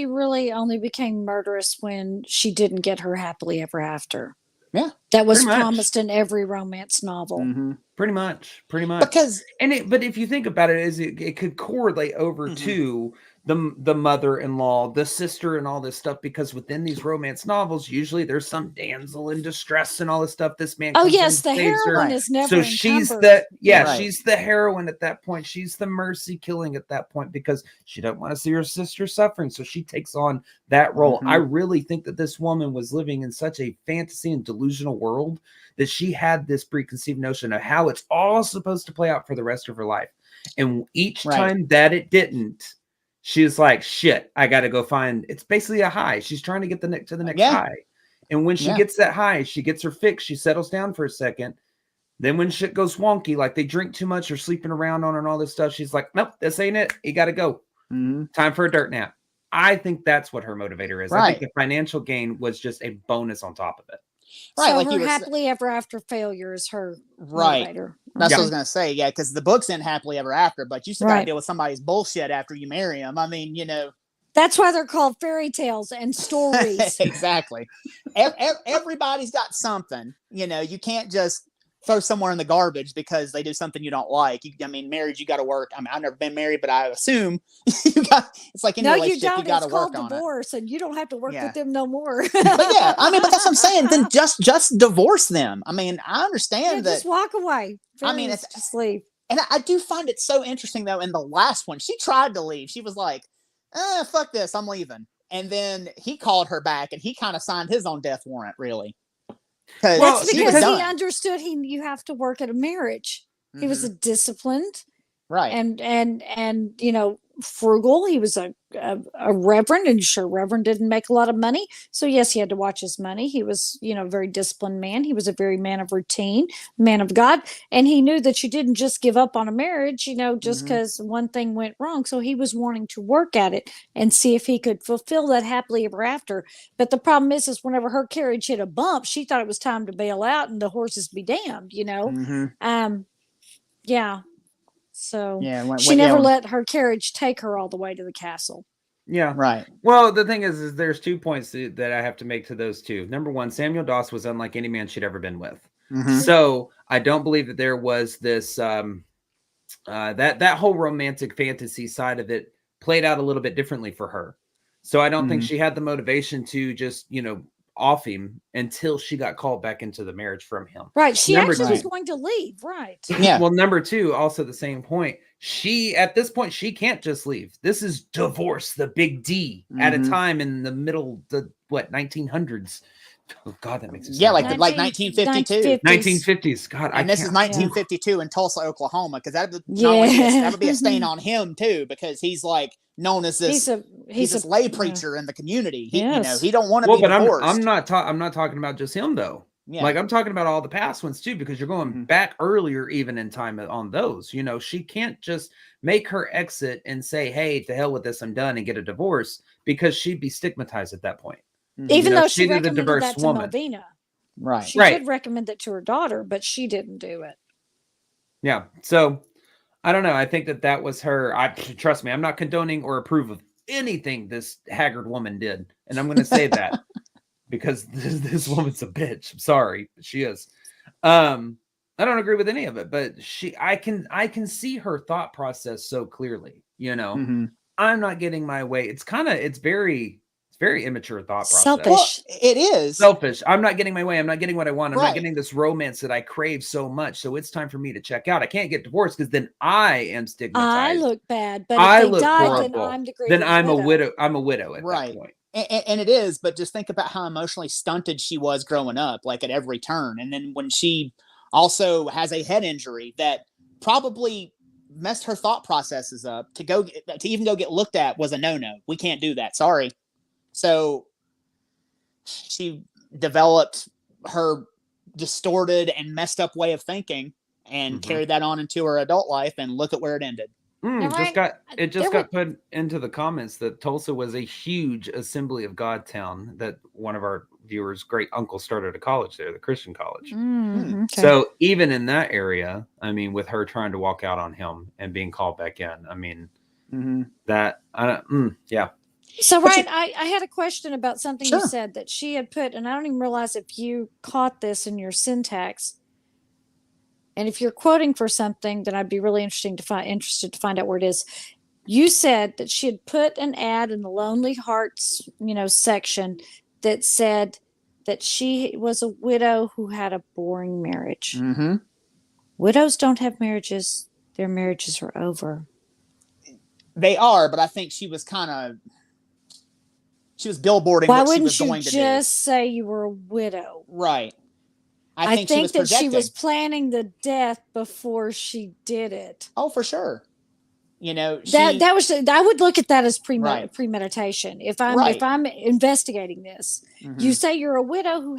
really only became murderous when she didn't get her happily ever after. Yeah. That was promised in every romance novel. Pretty much. Because but if you think about it, it could correlate over to the mother-in-law, the sister, and all this stuff, because within these romance novels, usually there's some damsel in distress and all this stuff. This man the heroine is never so she's she's the heroine at that point. She's the mercy killing at that point because she doesn't want to see her sister suffering, so she takes on that role. I really think that this woman was living in such a fantasy and delusional world that she had this preconceived notion of how it's all supposed to play out for the rest of her life. And each time that it didn't, she was like, shit, I got to go find, it's basically a high. She's trying to get to the next high. And when she gets that high, she gets her fix. She settles down for a second. Then when shit goes wonky, like they drink too much or sleeping around on her and all this stuff, she's like, nope, this ain't it. You got to go. Time for a dirt nap. I think that's what her motivator is. I think the financial gain was just a bonus on top of it. Right, so like her happily ever after failure is her motivator. That's what I was going to say. Yeah, because the books end happily ever after, but you still got to deal with somebody's bullshit after you marry them. I mean, That's why they're called fairy tales and stories. Exactly. Everybody's got something. You can't just throw somewhere in the garbage because they do something you don't like. Marriage, you got to work. I've never been married, but I assume it's like any relationship, you got to work on it. It's called divorce, and you don't have to work with them no more. But but that's what I'm saying. Then just divorce them. I understand that. Just walk away. It's just leave. And I do find it so interesting though. In the last one, she tried to leave. She was like, fuck this, I'm leaving. And then he called her back and he kind of signed his own death warrant, really. That's because he understood you have to work at a marriage. He was a disciplined, and frugal. He was a reverend, and reverend didn't make a lot of money, so yes, he had to watch his money. He was a very disciplined man. He was a very man of routine, man of God, and he knew that you didn't just give up on a marriage just because one thing went wrong. So he was wanting to work at it and see if he could fulfill that happily ever after. But the problem is whenever her carriage hit a bump, she thought it was time to bail out and the horses be damned. So she never let her carriage take her all the way to the castle. Yeah. Right. Well, the thing is there's 2 points that I have to make to those two. Number one, Samuel Doss was unlike any man she'd ever been with. So I don't believe that there was this, that whole romantic fantasy side of it played out a little bit differently for her. So I don't think she had the motivation to just, off him until she got called back into the marriage from him. Right. She actually was going to leave. Right. Yeah. Well, number two, also the same point. At this point, she can't just leave. This is divorce, the big D, at a time in the middle, 1900s. Oh God, that makes it like 1952, 1950s. God, and this is 1952 in Tulsa, Oklahoma, because that would be a stain on him too, because he's like known as this. He's this lay preacher in the community. He, he don't want to be divorced. I'm not talking about just him though. Yeah. Like I'm talking about all the past ones too, because you're going back earlier, even in time on those. She can't just make her exit and say, "Hey, to hell with this, I'm done," and get a divorce, because she'd be stigmatized at that point. Even though she recommended that to Melvina. Right. She did recommend it to her daughter, but she didn't do it. Yeah. So I don't know. I think that was her. Trust me, I'm not condoning or approve of anything this haggard woman did. And I'm going to say that because this woman's a bitch. I'm sorry, but she is. I don't agree with any of it, but I can see her thought process so clearly, I'm not getting my way. It's very immature thought process. Selfish. Well, it is selfish. I'm not getting my way. I'm not getting what I want. I'm not getting this romance that I crave so much. So it's time for me to check out. I can't get divorced because then I am stigmatized. I look bad, but if they died, then I'm a widow. I'm a widow at that point. And it is, but just think about how emotionally stunted she was growing up, like at every turn. And then when she also has a head injury that probably messed her thought processes up, to even go get looked at was a no-no. We can't do that. Sorry. So she developed her distorted and messed up way of thinking and carried that on into her adult life, and look at where it ended. Just got put into the comments that Tulsa was a huge Assembly of God town, that one of our viewers' great uncle started a college there, the Christian college. Okay. So even in that area, I mean, with her trying to walk out on him and being called back in, I mean, yeah. So, Ryan, I had a question about something you said that she had put, and I don't even realize if you caught this in your syntax. And if you're quoting for something, then I'd be really interested to find out where it is. You said that she had put an ad in the Lonely Hearts, section that said that she was a widow who had a boring marriage. Widows don't have marriages; their marriages are over. They are, but I think she was billboarding what she was going to do. Why wouldn't you just say you were a widow? Right. I think that she was planning the death before she did it. Oh, for sure. I would look at that as premeditation. If I'm investigating this, you say you're a widow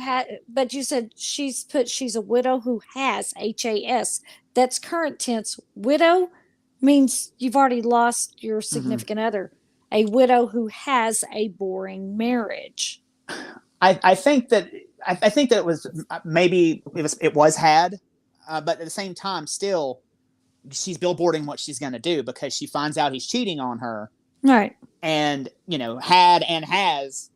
but you said she's a widow who has HAS. That's current tense. Widow means you've already lost your significant other. A widow who has a boring marriage. I think that it was had, but at the same time, still, she's billboarding what she's going to do because she finds out he's cheating on her. Right. And, had and has.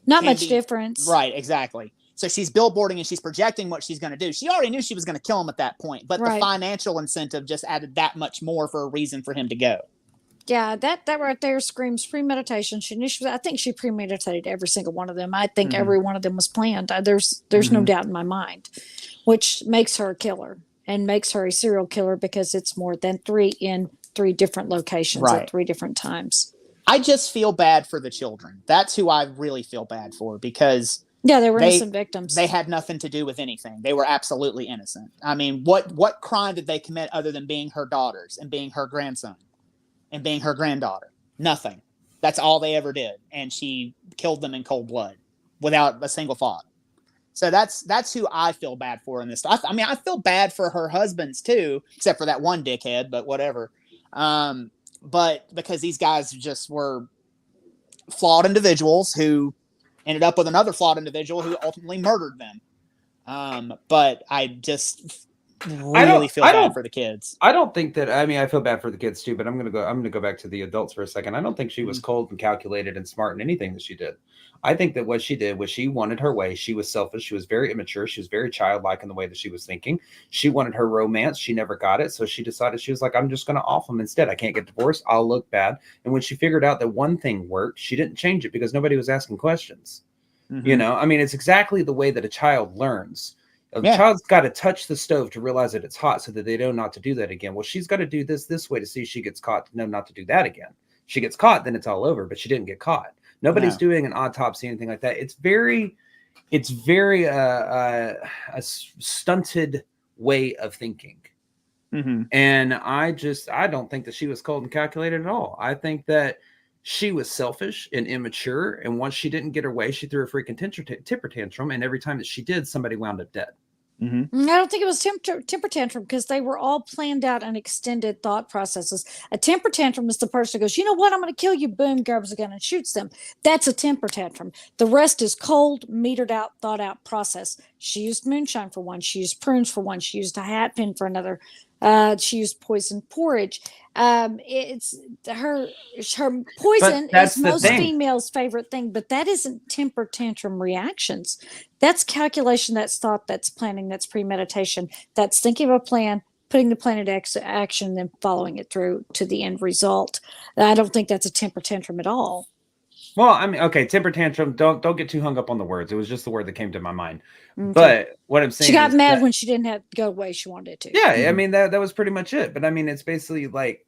Not much difference. Right, exactly. So she's billboarding and she's projecting what she's going to do. She already knew she was going to kill him at that point, but the financial incentive just added that much more for a reason for him to go. Yeah, that right there screams premeditation. I think she premeditated every single one of them. I think every one of them was planned. There's no doubt in my mind, which makes her a killer and makes her a serial killer because it's more than 3 in 3 different locations at 3 different times. I just feel bad for the children. That's who I really feel bad for because they were innocent victims. They had nothing to do with anything. They were absolutely innocent. I mean, what crime did they commit other than being her daughters and being her grandson? And being her granddaughter. Nothing. That's all they ever did. And she killed them in cold blood without a single thought. So that's who I feel bad for in this. I mean, I feel bad for her husbands too, except for that one dickhead, but whatever. But because these guys just were flawed individuals who ended up with another flawed individual who ultimately murdered them. But I just really feel bad for the kids. I don't think that. I mean, I feel bad for the kids too, but I'm gonna go back to the adults for a second. I don't think she was cold and calculated and smart in anything that she did. I think that what she did was she wanted her way. She was selfish. She was very immature. She was very childlike in the way that she was thinking. She wanted her romance. She never got it. So she decided, she was like, I'm just going to off him instead. I can't get divorced. I'll look bad. And when she figured out that one thing worked, she didn't change it because nobody was asking questions. I mean, it's exactly the way that a child learns. A child's got to touch the stove to realize that it's hot so that they know not to do that again. Well, she's got to do this way to see if she gets caught to know not to do that again. She gets caught, then it's all over, but she didn't get caught. Nobody's doing an autopsy, anything like that. It's very a stunted way of thinking. And I don't think that she was cold and calculated at all. I think that she was selfish and immature. And once she didn't get her way, she threw a freaking temper tantrum. And every time that she did, somebody wound up dead. I don't think it was temper tantrum because they were all planned out and extended thought processes. A temper tantrum is the person who goes, you know what, I'm going to kill you, boom, grabs a gun and shoots them. That's a temper tantrum. The rest is cold, metered out, thought out process. She used moonshine for one. She used prunes for one. She used a hat pin for another. She used poison porridge. It's her poison is most females' favorite thing, but that isn't temper tantrum reactions. That's calculation, that's thought, that's planning, that's premeditation, that's thinking of a plan, putting the plan into action, and then following it through to the end result. I don't think that's a temper tantrum at all. Well, I mean, okay, temper tantrum. Don't get too hung up on the words. It was just the word that came to my mind. Okay. But what I'm saying, she got mad when she didn't have to go the way she wanted it to. Yeah, I mean that was pretty much it. But I mean, it's basically like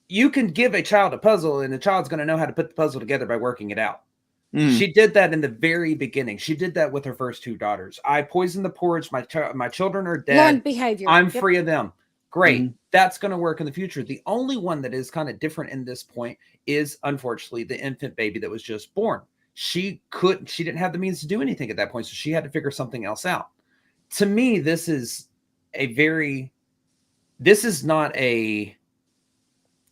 you can give a child a puzzle, and the child's going to know how to put the puzzle together by working it out. She did that in the very beginning. She did that with her first two daughters. I poisoned the porridge. My children are dead. Learned behavior. I'm free of them. Great. That's going to work in the future. The only one that is kind of different in this point is, unfortunately, the infant baby that was just born. She didn't have the means to do anything at that point, so she had to figure something else out. To me, this is not a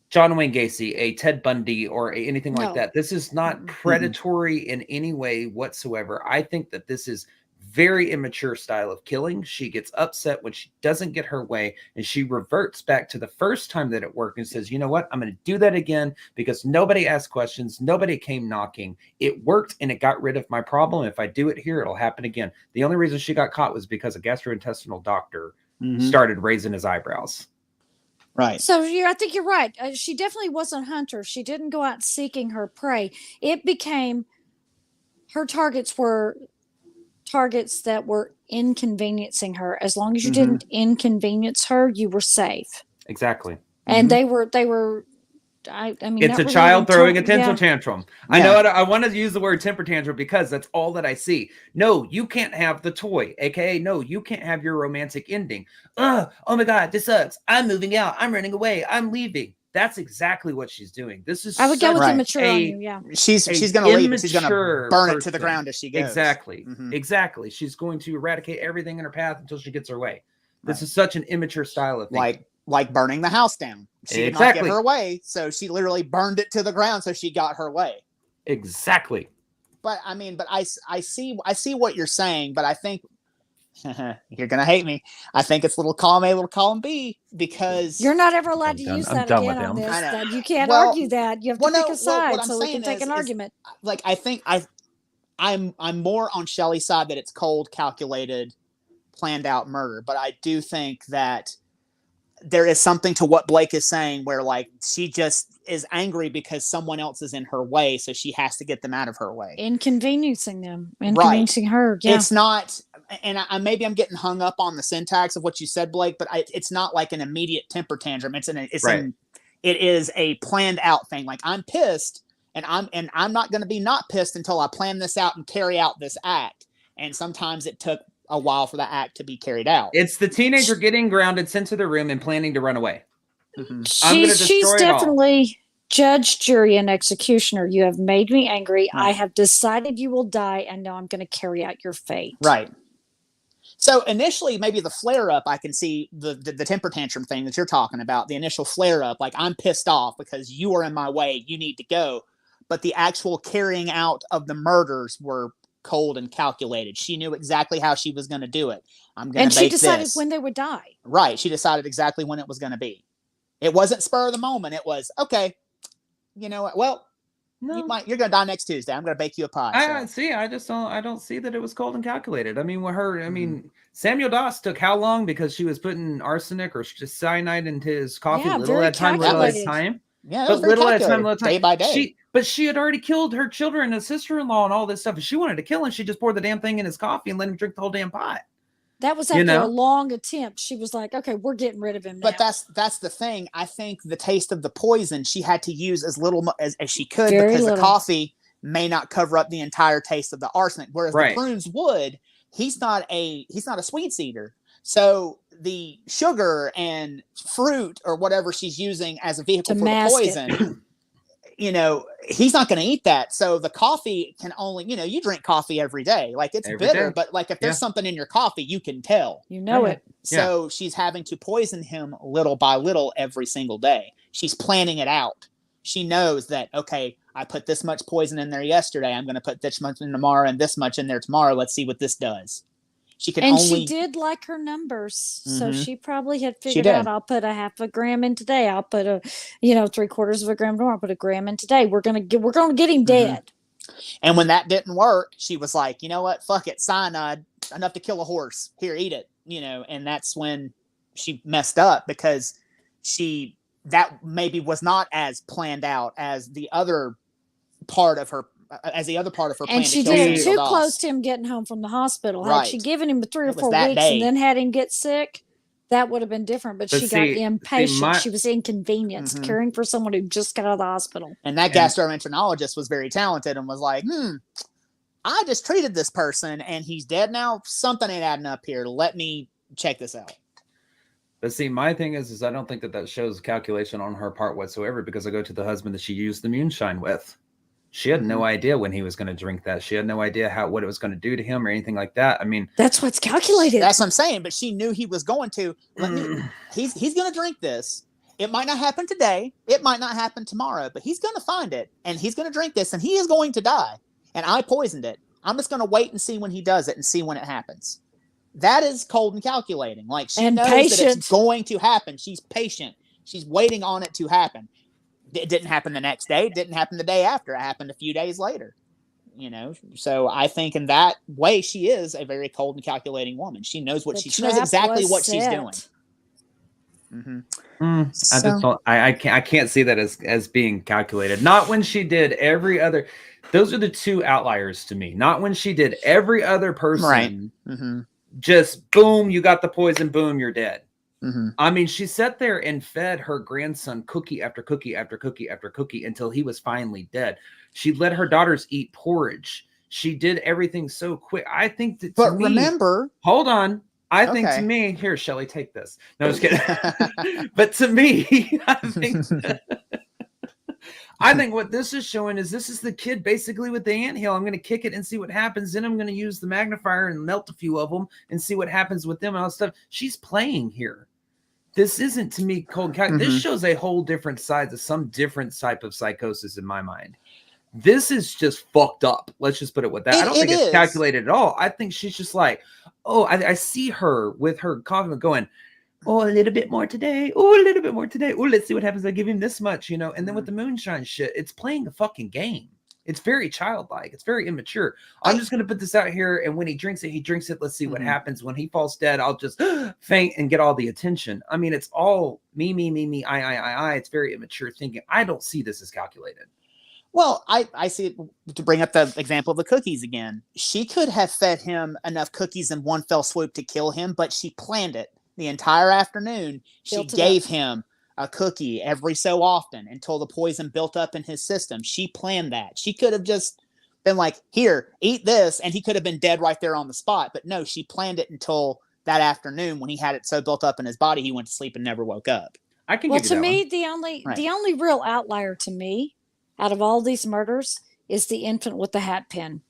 John Wayne Gacy, a Ted Bundy, or anything like that. This is not predatory in any way whatsoever. I think that this is very immature style of killing. She gets upset when she doesn't get her way, and she reverts back to the first time that it worked and says, you know what, I'm going to do that again because nobody asked questions. Nobody came knocking. It worked and it got rid of my problem. If I do it here, it'll happen again. The only reason she got caught was because a gastrointestinal doctor started raising his eyebrows. Right. So I think you're right. She definitely wasn't a hunter. She didn't go out seeking her prey. It became her targets were targets that were inconveniencing her. As long as you didn't inconvenience her, you were safe. Exactly. And they were I mean, it's a child throwing a tantrum. I know I want to use the word temper tantrum because that's all that I see. No, you can't have the toy, aka no, you can't have your romantic ending. Oh my God, this sucks. I'm moving out. I'm running away. I'm leaving. That's exactly what she's doing. This is I would go with immature on you. Yeah, she's going to leave. She's going to burn it to the ground as she goes. Exactly. She's going to eradicate everything in her path until she gets her way. This is such an immature style of thinking. Like burning the house down. She did not get her way, so she literally burned it to the ground so she got her way. Exactly. But I mean, I see what you're saying, but I think you're gonna hate me. I think it's little column A, little column B, because you're not ever allowed to use that again on this. You can't argue that. You have to pick a side so we can take an argument. Like I think I'm more on Shelley's side that it's cold, calculated, planned out murder, but I do think that there is something to what Blake is saying where like she just is angry because someone else is in her way, so she has to get them out of her way. Inconveniencing her. Yeah. It's not, and maybe I'm getting hung up on the syntax of what you said, Blake, but it's not like an immediate temper tantrum. It is a planned out thing. Like I'm pissed and I'm not going to be not pissed until I plan this out and carry out this act. And sometimes it took a while for the act to be carried out. It's the teenager getting grounded, sent to the room, and planning to run away. She's definitely judge, jury, and executioner. You have made me angry. Right. I have decided you will die, and now I'm going to carry out your fate. Right. So initially, maybe the flare-up, I can see the temper tantrum thing that you're talking about, the initial flare-up, like I'm pissed off because you are in my way, you need to go. But the actual carrying out of the murders were cold and calculated. She knew exactly how she was going to do it. And she decided when they would die. Right. She decided exactly when it was going to be. It wasn't spur of the moment. It was, okay, you know what? Well, you're going to die next Tuesday. I'm going to bake you a pie. I don't see that it was cold and calculated. I mean, Samuel Doss took how long because she was putting arsenic or just cyanide into his coffee little at a time. Yeah, but little at a time, day by day. But she had already killed her children and a sister-in-law and all this stuff. If she wanted to kill him, she just poured the damn thing in his coffee and let him drink the whole damn pot. That was after a long attempt. She was like, okay, we're getting rid of him now. But that's the thing. I think the taste of the poison, she had to use as little as she could the coffee may not cover up the entire taste of the arsenic. Whereas the prunes would. He's not a sweets eater. So the sugar and fruit or whatever she's using as a vehicle for the poison, he's not going to eat that. So the coffee can only, you drink coffee every day. Like it's Every bitter, day. but like if there's something in your coffee, you can tell. It. So she's having to poison him little by little every single day. She's planning it out. She knows that, okay, I put this much poison in there yesterday. I'm going to put this much in tomorrow and this much in there tomorrow. Let's see what this does. She did like her numbers. Mm-hmm. So she probably had figured out, I'll put a half a gram in today. I'll put 3/4 of a gram tomorrow. I'll put a gram in today. We're going to get him dead. And when that didn't work, she was like, you know what? Fuck it. Cyanide, enough to kill a horse. Here, eat it. And that's when she messed up, because that maybe was not as planned out as the other part of her plan. And she did it too close to him getting home from the hospital. Had she given him 3 or 4 weeks and then had him get sick, that would have been different. But she got impatient. She was inconvenienced caring for someone who just got out of the hospital. And that gastroenterologist was very talented and was like, I just treated this person and he's dead now. Something ain't adding up here. Let me check this out. But see, my thing is I don't think that shows calculation on her part whatsoever, because I go to the husband that she used the moonshine with. She had no idea when he was going to drink that. She had no idea what it was going to do to him or anything like that. I mean, that's what's calculated. That's what I'm saying. But she knew he was going to. He's going to drink this. It might not happen today. It might not happen tomorrow. But he's going to find it, and he's going to drink this, and he is going to die. And I poisoned it. I'm just going to wait and see when he does it and see when it happens. That is cold and calculating. Like, she knows that it's going to happen. She's patient. She's waiting on it to happen. It didn't happen the next day. It didn't happen the day after. It happened a few days later. So I think in that way, she is a very cold and calculating woman. She knows she knows exactly what she's doing. I can't see that as being calculated. Not when she did every other. Those are the two outliers to me. Not when she did every other person. Right. Just boom, you got the poison. Boom, you're dead. I mean, she sat there and fed her grandson cookie after cookie after cookie after cookie until he was finally dead. She let her daughters eat porridge. She did everything so quick. I think that. But remember, hold on. I think to me, here, Shelly, take this. No, I'm just kidding. But to me, I think what this is showing is this is the kid basically with the anthill. I'm going to kick it and see what happens. Then I'm going to use the magnifier and melt a few of them and see what happens with them and all that stuff. She's playing here. This isn't, to me, cold. This shows a whole different side of some different type of psychosis in my mind. This is just fucked up. Let's just put it with that. I don't think it's calculated at all. I think she's just like, I see her with her coffee going, a little bit more today. A little bit more today. Let's see what happens. I give him this much, And then with the moonshine shit, it's playing the fucking game. It's very childlike. It's very immature. I'm just going to put this out here. And when he drinks it, he drinks it. Let's see what happens. When he falls dead, I'll just faint and get all the attention. I mean, it's all me, I. It's very immature thinking. I don't see this as calculated. Well, I see it, to bring up the example of the cookies again. She could have fed him enough cookies in one fell swoop to kill him, but she planned it. The entire afternoon, she gave him a cookie every so often until the poison built up in his system. She planned that. She could have just been like, here, eat this, and he could have been dead right there on the spot. But no, she planned it until that afternoon when he had it so built up in his body, he went to sleep and never woke up. I can. Well, to me, the only real outlier to me out of all these murders is the infant with the hat pin.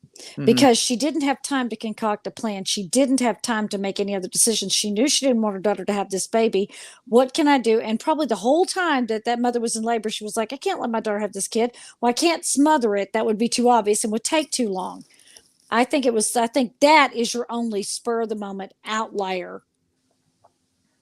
Because she didn't have time to concoct a plan. She didn't have time to make any other decisions. She knew she didn't want her daughter to have this baby. What can I do? And probably the whole time that mother was in labor, she was like, I can't let my daughter have this kid. Well, I can't smother it. That would be too obvious and would take too long. I think that is your only spur of the moment outlier.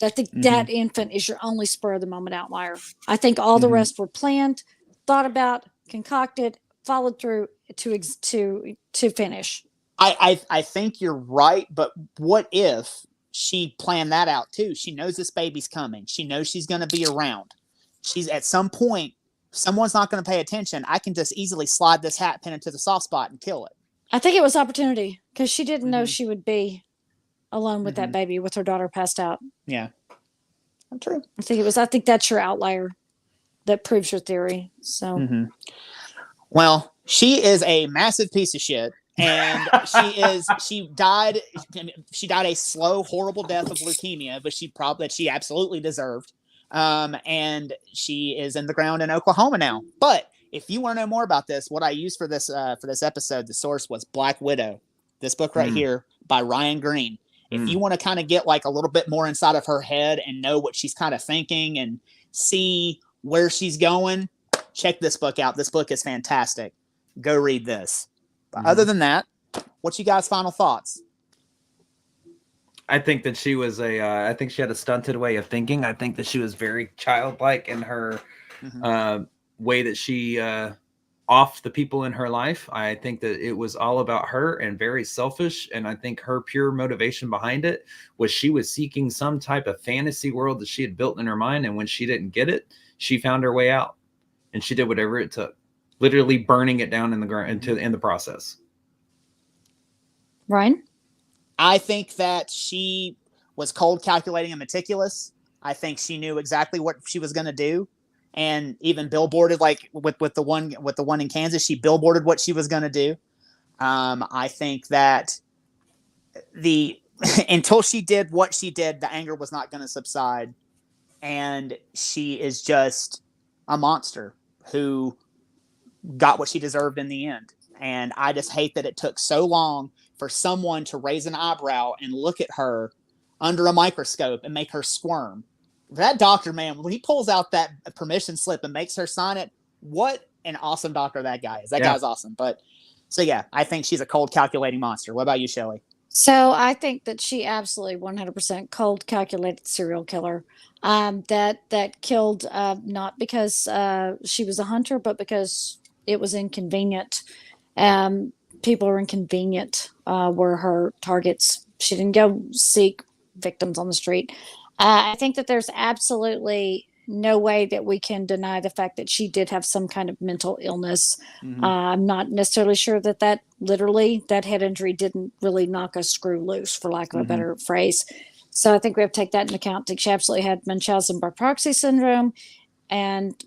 I think that infant is your only spur of the moment outlier. I think all the rest were planned, thought about, concocted, followed through to finish. I think you're right, but what if she planned that out too? She knows this baby's coming. She knows she's going to be around. She's at some point, someone's not going to pay attention. I can just easily slide this hat pin into the soft spot and kill it. I think it was opportunity because she didn't know she would be alone with that baby with her daughter passed out. Yeah, that's true. I think that's your outlier that proves your theory. So. Well, she is a massive piece of shit, and she died a slow, horrible death of leukemia, but she absolutely deserved. And she is in the ground in Oklahoma now. But If you want to know more about this, what I used for this episode, the source was Black Widow, this book right here by Ryan Green. If you want to kind of get like a little bit more inside of her head and know what she's kind of thinking and see where she's going, check this book out. This book is fantastic. Go read this. But other than that, what's you guys' final thoughts? I think that she was I think she had a stunted way of thinking. I think that she was very childlike in her way that she off the people in her life. I think that it was all about her and very selfish. And I think her pure motivation behind it was she was seeking some type of fantasy world that she had built in her mind. And when she didn't get it, she found her way out and she did whatever it took, literally burning it down in the ground in the process. Ryan? I think that she was cold, calculating, and meticulous. I think she knew exactly what she was going to do. And even billboarded, like with the one in Kansas, she billboarded what she was going to do. I think that until she did what she did, the anger was not going to subside, and she is just a monster who got what she deserved in the end. And I just hate that it took so long for someone to raise an eyebrow and look at her under a microscope and make her squirm. That doctor, man, when he pulls out that permission slip and makes her sign it, what an awesome doctor that guy is. That guy's awesome. But so, yeah, I think she's a cold, calculating monster. What about you, Shelley? So I think that she absolutely 100% cold, calculated serial killer that killed not because she was a hunter, but because it was inconvenient. People are inconvenient were her targets. She didn't go seek victims on the street. I think that there's absolutely no way that we can deny the fact that she did have some kind of mental illness. I'm not necessarily sure that that head injury didn't really knock a screw loose, for lack of a better phrase. So I think we have to take that into account. I think she absolutely had Munchausen by proxy syndrome, and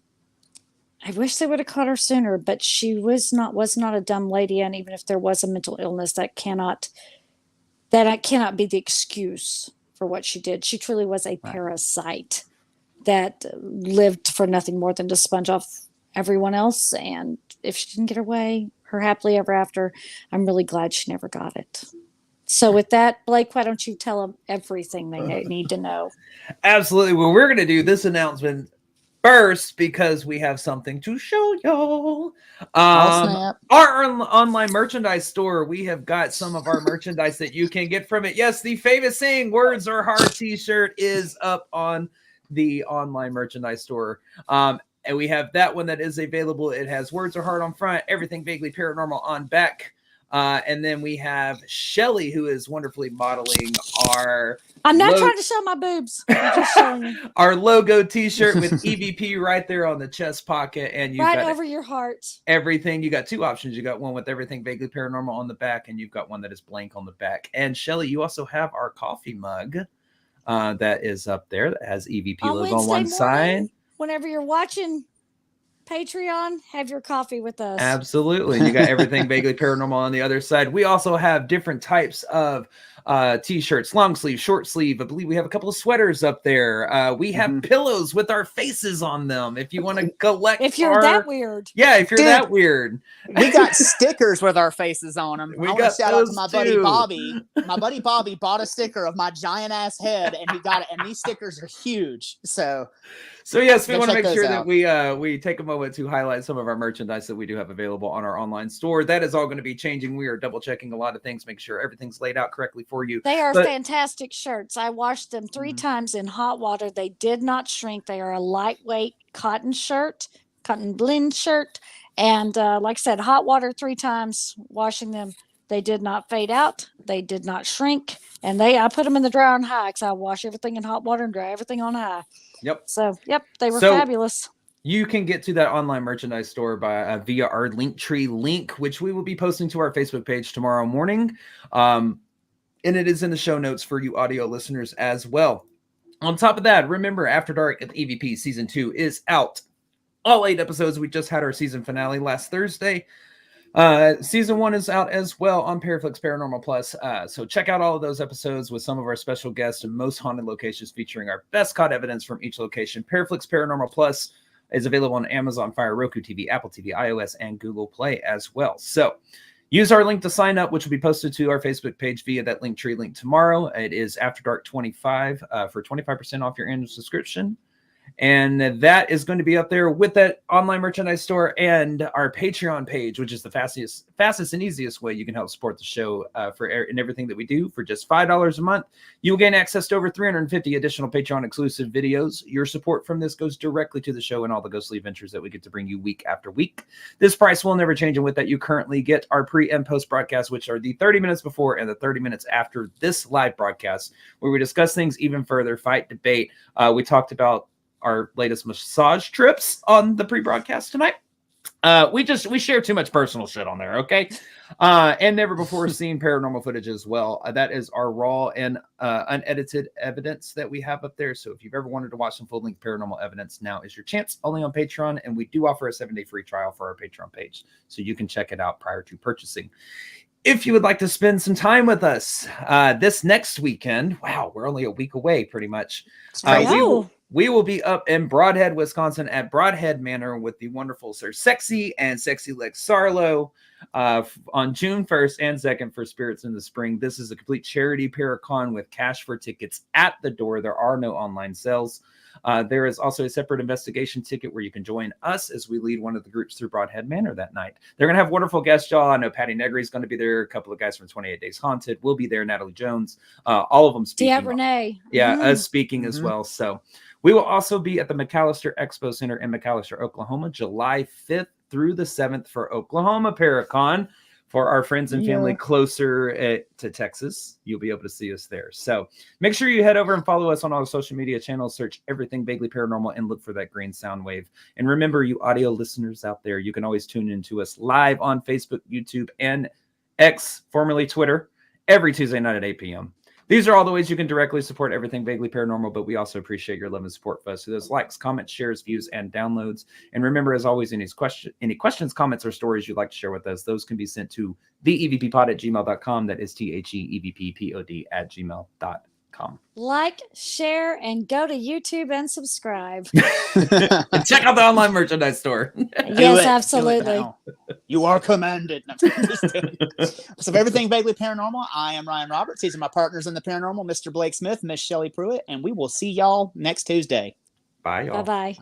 I wish they would have caught her sooner, but she was not a dumb lady. And even if there was a mental illness, that cannot be the excuse for what she did. She truly was a parasite that lived for nothing more than to sponge off everyone else. And if she didn't get her way, her happily ever after, I'm really glad she never got it. So with that, Blake, why don't you tell them everything they need to know? Absolutely. Well, we're going to do this announcement first because we have something to show y'all. Our online merchandise store, we have got some of our merchandise that you can get from it. Yes, the famous saying "Words Are Hard" t-shirt is up on the online merchandise store. And we have that one that is available. It has "Words Are Hard" on front, everything vaguely paranormal on back. And then we have Shelley, who is wonderfully modeling our... I'm not trying to show my boobs. I'm just showing you. Our logo t-shirt with EVP right there on the chest pocket. And you've got over your heart. Everything. You got two options. You got one with everything vaguely paranormal on the back, and you've got one that is blank on the back. And Shelley, you also have our coffee mug that is up there that has EVP logo on one side. Whenever you're watching Patreon, have your coffee with us. Absolutely. You got everything vaguely paranormal on the other side. We also have different types of t-shirts, long sleeve, short sleeve. I believe we have a couple of sweaters up there. We have pillows with our faces on them. If you want to collect, if you're that weird, if you're that weird, we got stickers with our faces on them. I want to shout out to my buddy Bobby. My buddy Bobby bought a sticker of my giant ass head, and he got it. And these stickers are huge. So yes, we want to make sure that we take a moment to highlight some of our merchandise that we do have available on our online store. That is all going to be changing. We are double checking a lot of things, make sure everything's laid out correctly for you. They are fantastic shirts. I washed them 3 times in hot water. They did not shrink. They are a lightweight cotton blend shirt. And like I said, hot water 3 times, washing them. They did not fade out. They did not shrink. And I put them in the dryer on high because I wash everything in hot water and dry everything on high. Yep. So, they were fabulous. You can get to that online merchandise store via our Linktree link, which we will be posting to our Facebook page tomorrow morning. And it is in the show notes for you audio listeners as well. On top of that, remember, After Dark at EVP Season 2 is out. All 8 episodes. We just had our season finale last Thursday. Season 1 is out as well on Paraflix Paranormal Plus. So check out all of those episodes with some of our special guests and most haunted locations featuring our best caught evidence from each location. Paraflix Paranormal Plus is available on Amazon Fire, Roku TV, Apple TV, iOS, and Google Play as well. So use our link to sign up, which will be posted to our Facebook page via that Linktree link tomorrow. It is After Dark 25 for 25% off your annual subscription. And that is going to be up there with that online merchandise store and our Patreon page, which is the fastest and easiest way you can help support the show and everything that we do. For just $5 a month, you will gain access to over 350 additional Patreon exclusive videos. Your support from this goes directly to the show and all the ghostly adventures that we get to bring you week after week. This price will never change, and with that, you currently get our pre and post broadcasts, which are the 30 minutes before and the 30 minutes after this live broadcast, where we discuss things even further, fight, debate. We talked about our latest massage trips on the pre-broadcast tonight. We share too much personal shit on there, okay? And never before seen paranormal footage as well. That is our raw and unedited evidence that we have up there. So if you've ever wanted to watch some full-length paranormal evidence, now is your chance. Only on Patreon, and we do offer a 7-day free trial for our Patreon page, so you can check it out prior to purchasing. If you would like to spend some time with us this next weekend, wow, we're only a week away pretty much. We will be up in Broadhead, Wisconsin at Broadhead Manor with the wonderful Sir Sexy and Sexy Lex Sarlo on June 1st and 2nd for Spirits in the Spring. This is a complete charity Paracon with cash for tickets at the door. There are no online sales. There is also a separate investigation ticket where you can join us as we lead one of the groups through Broadhead Manor that night. They're going to have wonderful guests, y'all. I know Patty Negri is going to be there. A couple of guys from 28 Days Haunted will be there. Natalie Jones, all of them speaking. Yeah, Renee. Us speaking as well. So we will also be at the McAllister Expo Center in McAllister, Oklahoma, July 5th through the 7th for Oklahoma Paracon. For our friends and family closer to Texas, you'll be able to see us there. So make sure you head over and follow us on all the social media channels. Search Everything Vaguely Paranormal and look for that green sound wave. And remember, you audio listeners out there, you can always tune into us live on Facebook, YouTube, and X, formerly Twitter, every Tuesday night at 8 p.m. These are all the ways you can directly support Everything Vaguely Paranormal, but we also appreciate your love and support for us. So those likes, comments, shares, views, and downloads. And remember, as always, any questions, comments, or stories you'd like to share with us, those can be sent to theevppod@gmail.com. That is THEEVPPOD@gmail.com. Like, share, and go to YouTube and subscribe. And check out the online merchandise store. Yes, absolutely. You are commanded. So, Everything Vaguely Paranormal, I am Ryan Roberts. These are my partners in the paranormal, Mr. Blake Smith, Miss Shelley Pruitt, and we will see y'all next Tuesday. Bye, y'all. Bye-bye.